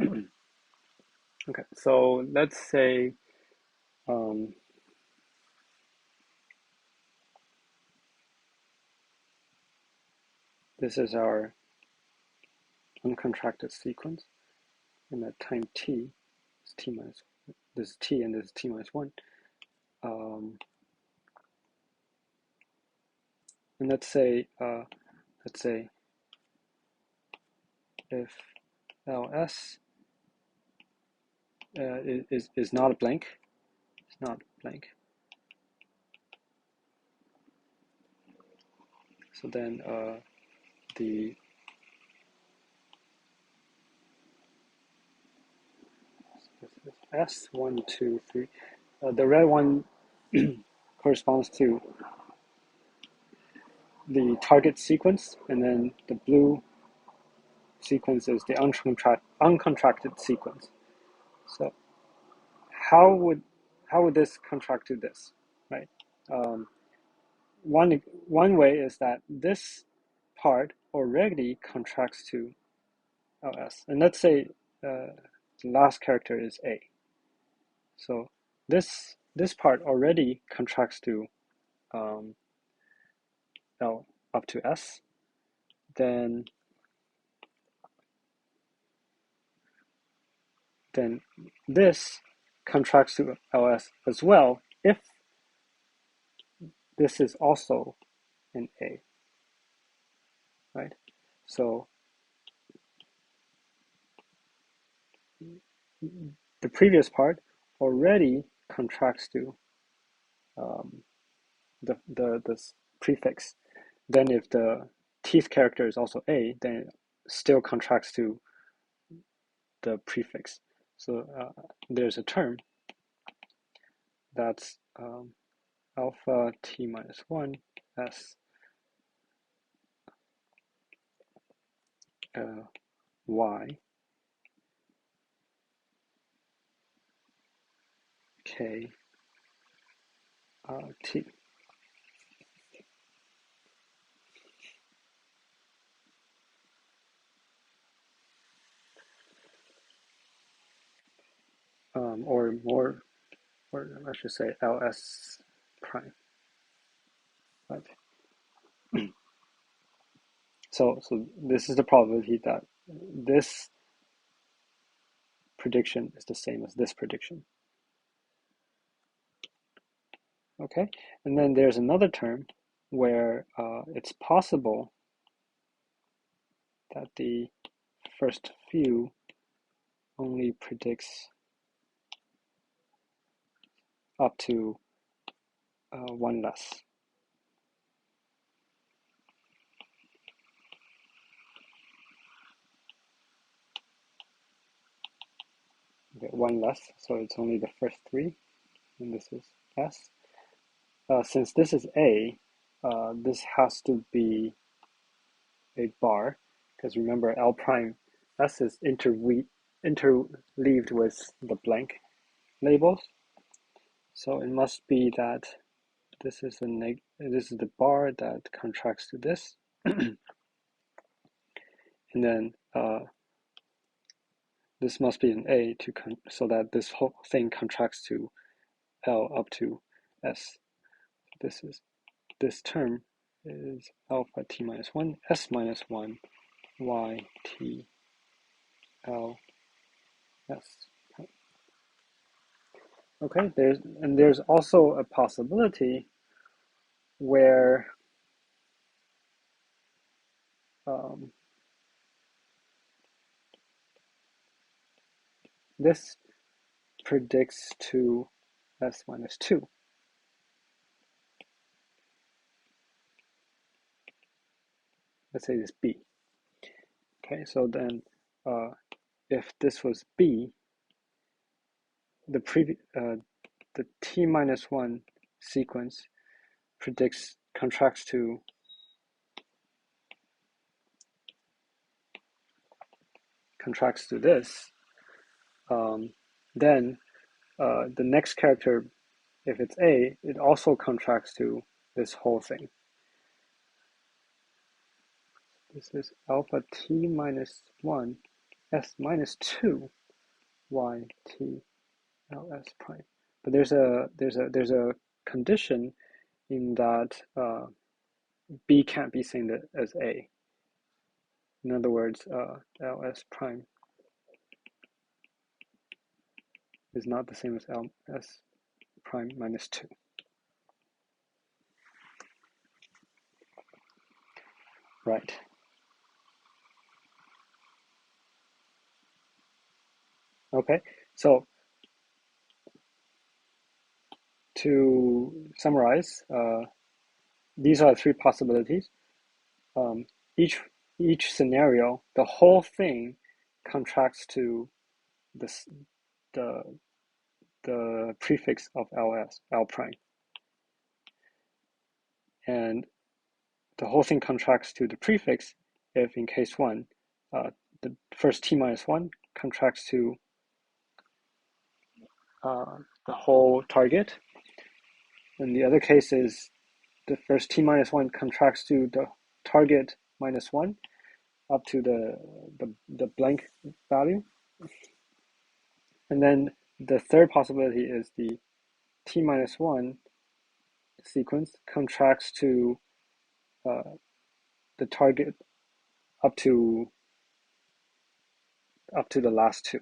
Okay, so let's say um, this is our uncontracted sequence, and at time t is t minus, this is t and this is t minus 1. And let's say if ls is not blank, it's not blank. So then the S 1, 2, 3. The red one corresponds to the target sequence, and then the blue sequence is the uncontracted sequence. So how would this contract to this, right? Um, one way is that this part already contracts to ls, and let's say the last character is a. So this part already contracts to L up to S. Then this contracts to ls as well if this is also an A, right? So the previous part already contracts to this prefix. Then if the teeth character is also A, then it still contracts to the prefix. So there's a term that's alpha t minus 1 s y k t. Or more, or I should say ls prime, right? So this is the probability that this prediction is the same as this prediction. Okay, and then there's another term where it's possible that the first few only predicts up to one less. Okay, one less, so it's only the first three, and this is S. Since this is A, this has to be a bar, because remember L prime S is interleaved with the blank labels, so it must be that this is the bar that contracts to this, and then this must be an A so that this whole thing contracts to L up to S. This term is alpha t minus 1 S minus 1 y t l s. Okay, there's also a possibility where um, this predicts to S minus 2. Let's say this B. Okay, so then if this was B, the T minus 1 sequence contracts to this, then the next character, if it's A, it also contracts to this whole thing. This is alpha t minus 1 s minus 2 y t ls prime. But there's a condition in that b can't be seen as a. In other words, ls prime is not the same as ls prime minus 2. Right. Okay, so to summarize, these are three possibilities. Um, each scenario, the whole thing contracts to this, the prefix of L prime, and the whole thing contracts to the prefix if in case 1, the first t minus 1 contracts to the whole target, and the other case is the first t minus 1 contracts to the target minus 1 up to the blank value. And then the third possibility is the t minus 1 sequence contracts to the target up to the last two.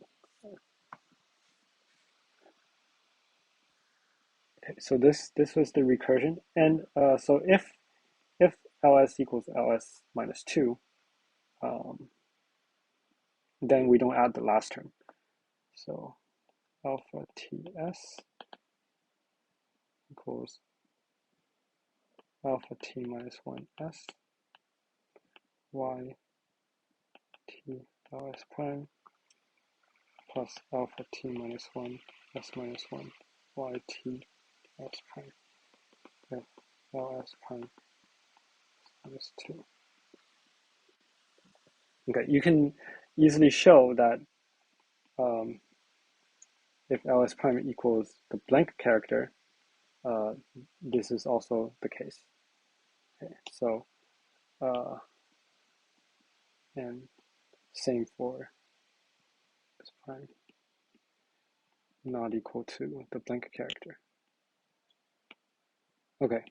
Okay, so this was the recursion, and so if ls equals ls minus 2, then we don't add the last term. So alpha ts equals alpha t minus 1 s y t ls prime plus alpha t minus 1 s minus 1 y t s prime f ls prime minus 2. Okay, you can easily show that if ls prime equals the blank character, this is also the case. Okay, so and same for s prime not equal to the blank character. Okay.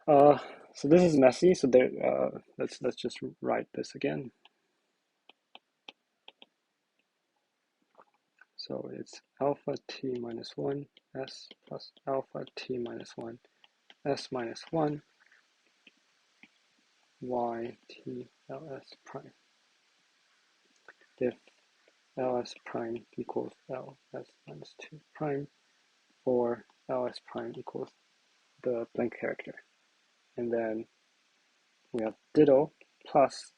So this is messy. So there, let's just write this again. So it's alpha t minus 1 s plus alpha t minus 1 s minus 1 y t ls prime. If ls prime equals ls minus 2 prime, or ls prime equals the blank character. And then we have ditto plus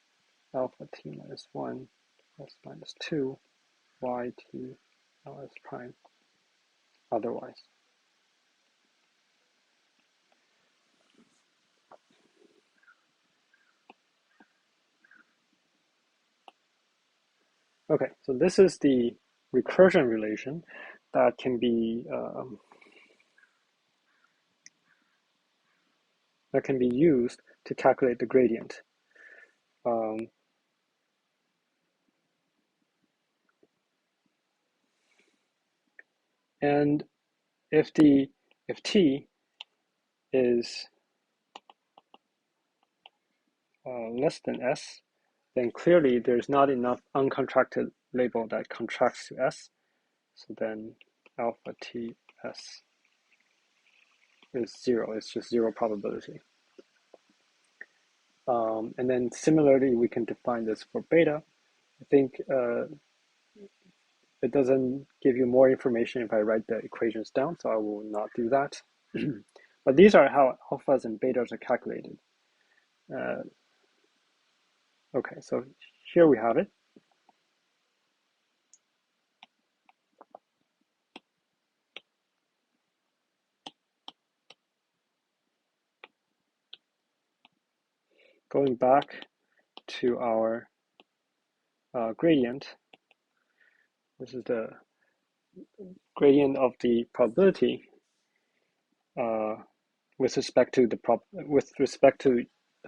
alpha t minus 1 s minus 2 y t ls prime otherwise. Okay, so this is the recursion relation that can be used to calculate the gradient. And if t is less than s, then clearly there's not enough uncontracted label that contracts to s. So then alpha t s is 0. It's just 0 probability. And then similarly, we can define this for beta. I think it doesn't give you more information if I write the equations down, so I will not do that. But these are how alphas and betas are calculated. Okay, so here we have it. Going back to our gradient, this is the gradient of the probability with respect to the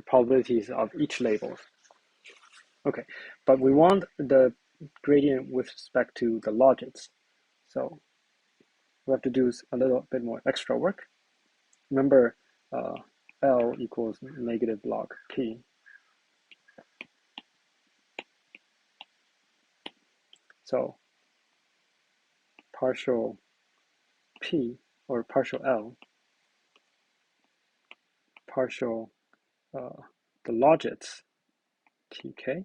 probabilities of each label. Okay, but we want the gradient with respect to the logits. So we have to do a little bit more extra work. Remember, L equals negative log P. So partial P or partial L, partial the logits TK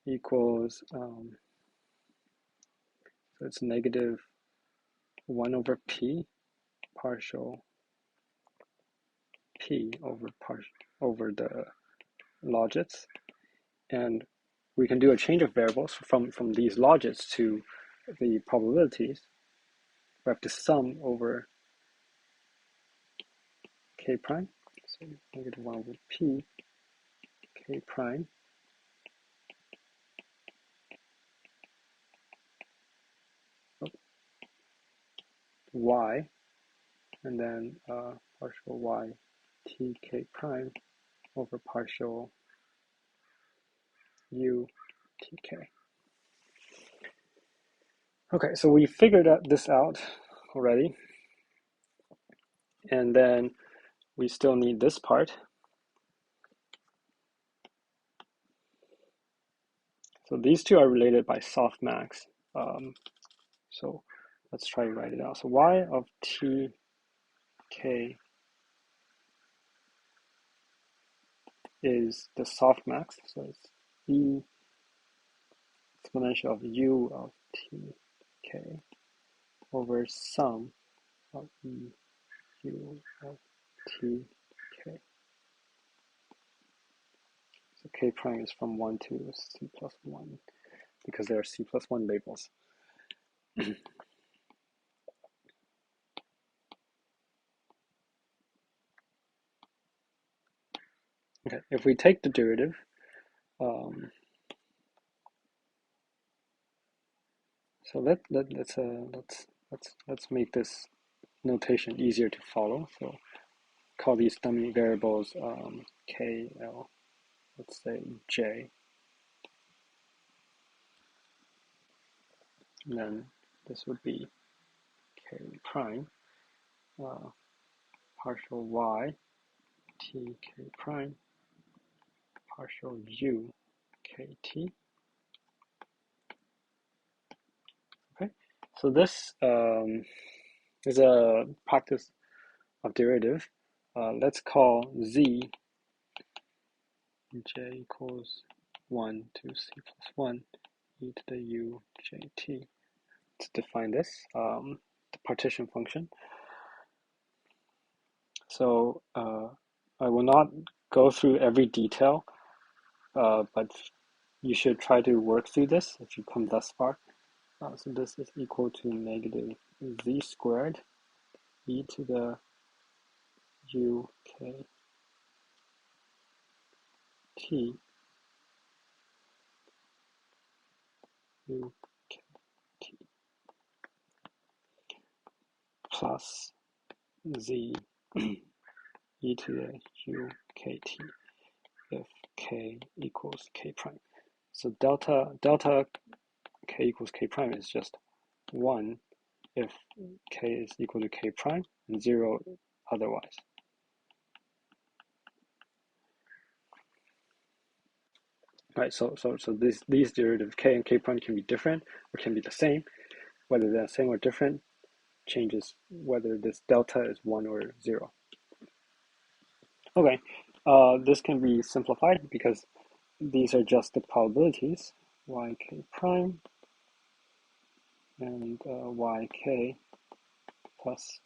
equals, so it's negative 1 over P partial P over the logits. And we can do a change of variables from these logits to the probabilities. We have to sum over K prime. So negative 1 over P K prime Y, and then partial Y T K prime over partial U T K. Okay, so we figured this out already. And then we still need this part. So these two are related by softmax. So let's try to write it out. So Y of TK is the softmax. So it's E exponential of U of TK over sum of E U of TK. So K prime is from 1 to C plus 1 because there are C plus 1 labels. Okay, if we take the derivative, so let's make this notation easier to follow. So call these dummy variables K, L, let's say J. And then this would be K prime, partial Y, T K prime, partial U, K T. Okay, so this is a practice of derivative. Let's call Z J equals 1 to C plus 1 e to the U J T. To define this, the partition function. So I will not go through every detail, but you should try to work through this if you come thus far. So this is equal to negative Z squared e to the U K T U K T plus Z e to the U K T if K equals K prime. So delta K equals K prime is just 1 if K is equal to K prime and 0 otherwise. Right, so these derivatives K and K prime can be different or can be the same. Whether they're the same or different changes whether this delta is 1 or 0. Okay, this can be simplified because these are just the probabilities, yk prime and yk plus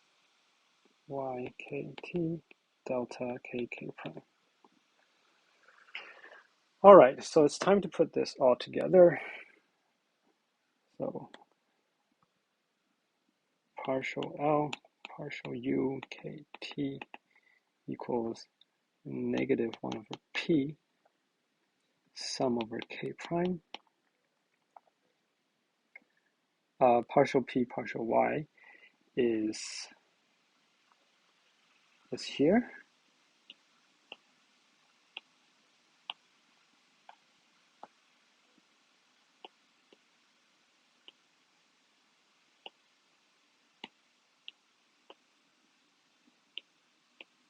ykt delta kk prime. All right, so it's time to put this all together. So partial L partial U kt equals negative 1 over p sum over k prime. Partial p partial y is here.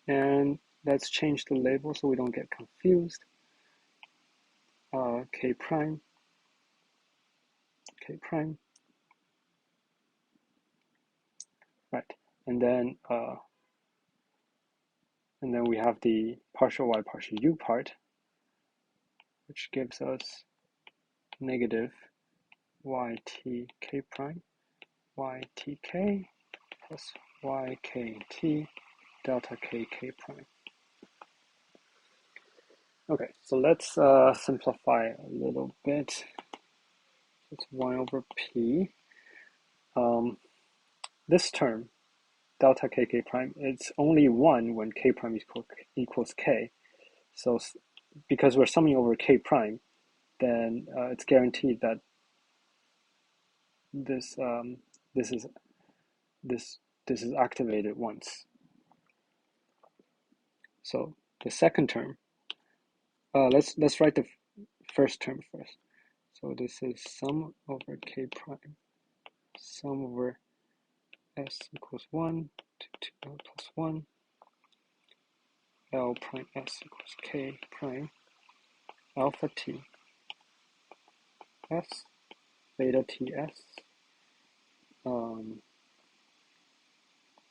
And let's change the label so we don't get confused. K prime, right? And then we have the partial y partial u part, which gives us negative ytk prime, ytk plus ykt delta kk prime. Okay, so let's simplify a little bit. It's 1 over p. This term, delta kk prime, it's only 1 when k prime equals k. So because we're summing over k prime, then it's guaranteed that this is activated once. So the second term, let's write the first term first. So this is sum over k prime, sum over s equals 1 to 2l plus 1, l prime s equals k prime, alpha t s, beta t s,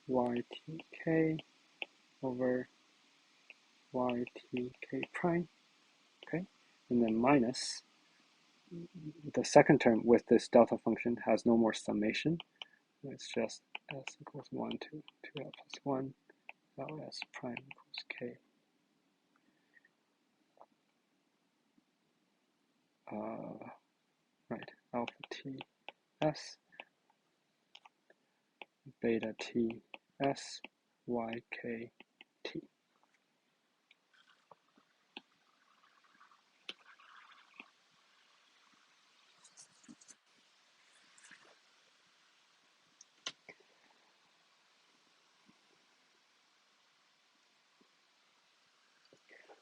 ytk over ytk prime, okay? And then minus the second term with this delta function has no more summation. It's just s equals 1 to 2l plus 1, ls prime equals k. Right, alpha t s, beta t s, yk t.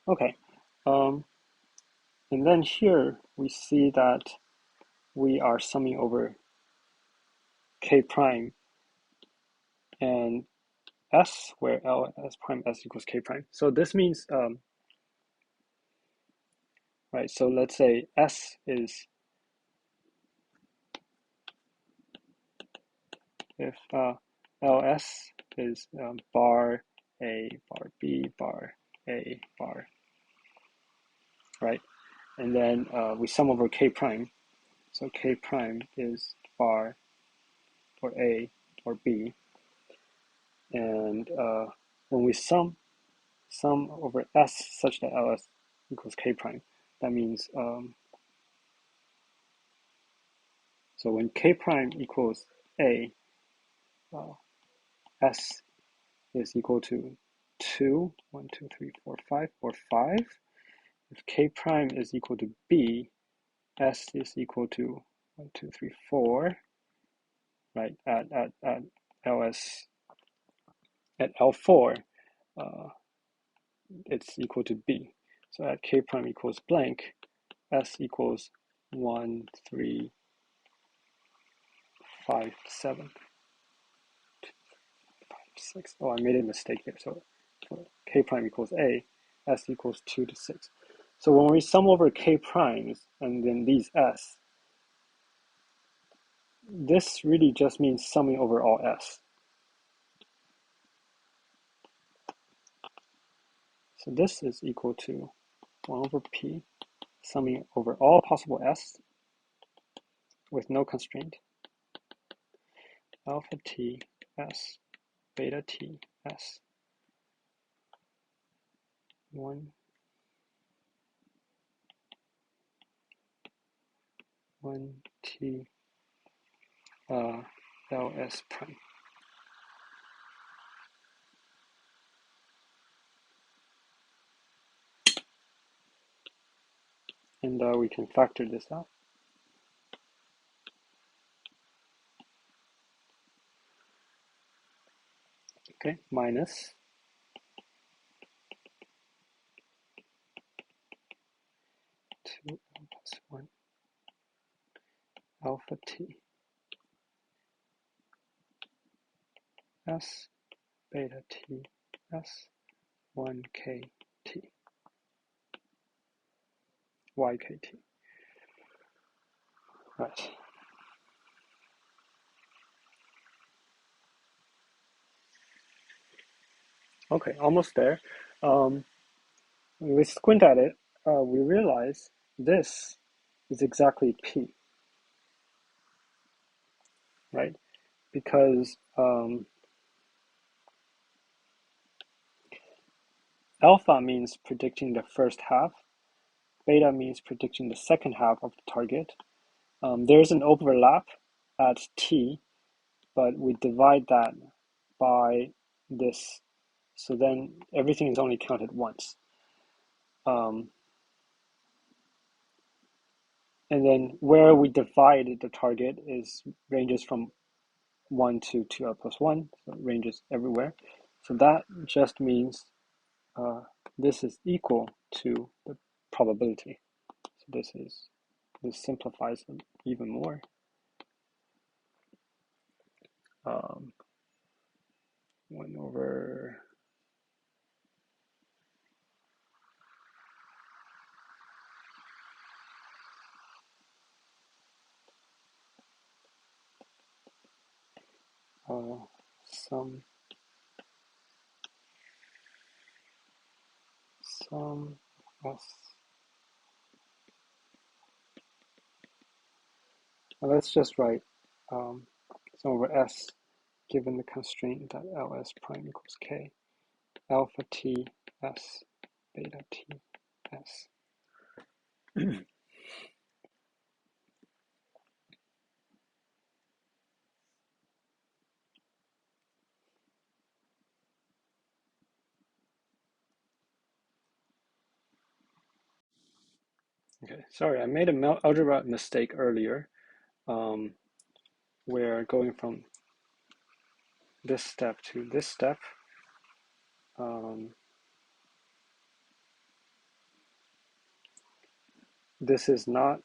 Okay, and then here we see that we are summing over k prime and s, where l s prime s equals k prime. So this means, right, so let's say s is, if ls is bar a, bar b, bar a, bar, right? And then we sum over k prime. So k prime is bar or a or b. And when we sum over s such that ls equals k prime, that means, so when k prime equals a, s is equal to 2, 1, 2, 3, 4, 5, or 5. If k prime is equal to b, s is equal to 1, 2, 3, 4, right? At ls, at L4, it's equal to b. So at k prime equals blank, s equals 1, 3, 5, 7, 5, 6. Oh, I made a mistake here. So k prime equals a, s equals 2 to 6. So when we sum over k primes and then these s, this really just means summing over all s. So this is equal to 1 over p, summing over all possible s with no constraint, alpha t s, beta t s, 1 t ls prime. And we can factor this out. Okay, minus 2 plus 1 alpha t s, beta t s, 1kt, ykt. Right. Okay, almost there. When we squint at it, we realize this is exactly p, right? Because alpha means predicting the first half, beta means predicting the second half of the target. There's an overlap at t, but we divide that by this. So then everything is only counted once. And then where we divide the target ranges from 1 to 2l plus 1, so it ranges everywhere. So that just means this is equal to the probability. So this simplifies it even more. 1 over sum s. Now let's just write sum over s given the constraint that ls prime equals k, alpha t s, beta t s. Okay, sorry, I made an algebra mistake earlier. We're going from this step to this step. This is not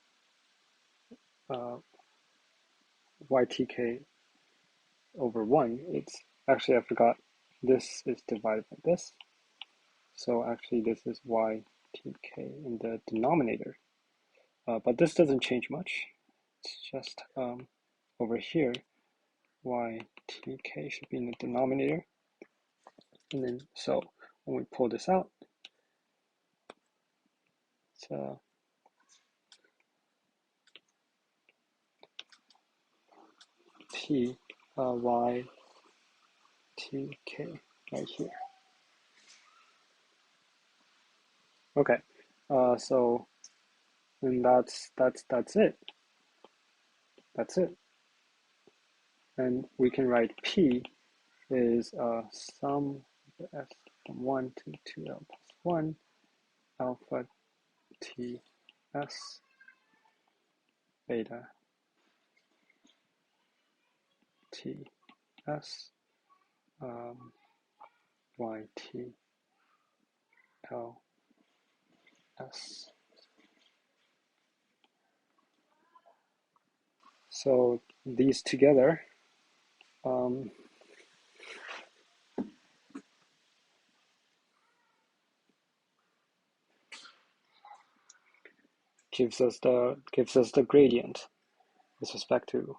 ytk over 1. It's actually, I forgot, this is divided by this. So actually this is ytk in the denominator. But this doesn't change much. It's just over here, ytk should be in the denominator. And then, so when we pull this out, it's p ytk right here. Okay, so then that's it. That's it. And we can write p is sum s from 1 to 2l plus 1 alpha t s beta t s y t l s. So these together gives us the gradient with respect to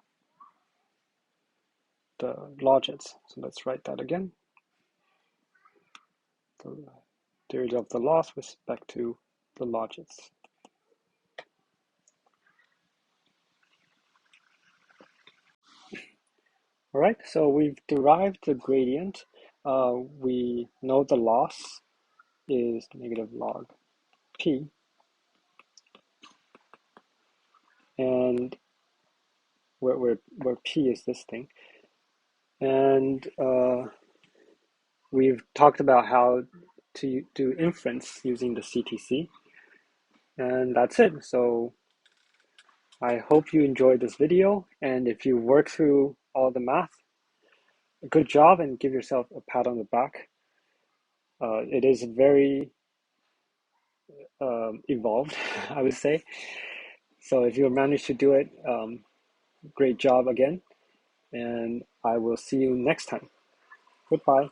the logits. So let's write that again. The derivative of the loss with respect to the logits. All right, so we've derived the gradient. We know the loss is negative log p, and where p is this thing. And we've talked about how to do inference using the CTC, and that's it. So I hope you enjoyed this video, and if you work through all the math, good job, and give yourself a pat on the back. It is very evolved, I would say. So if you manage to do it, great job again, and I will see you next time. Goodbye.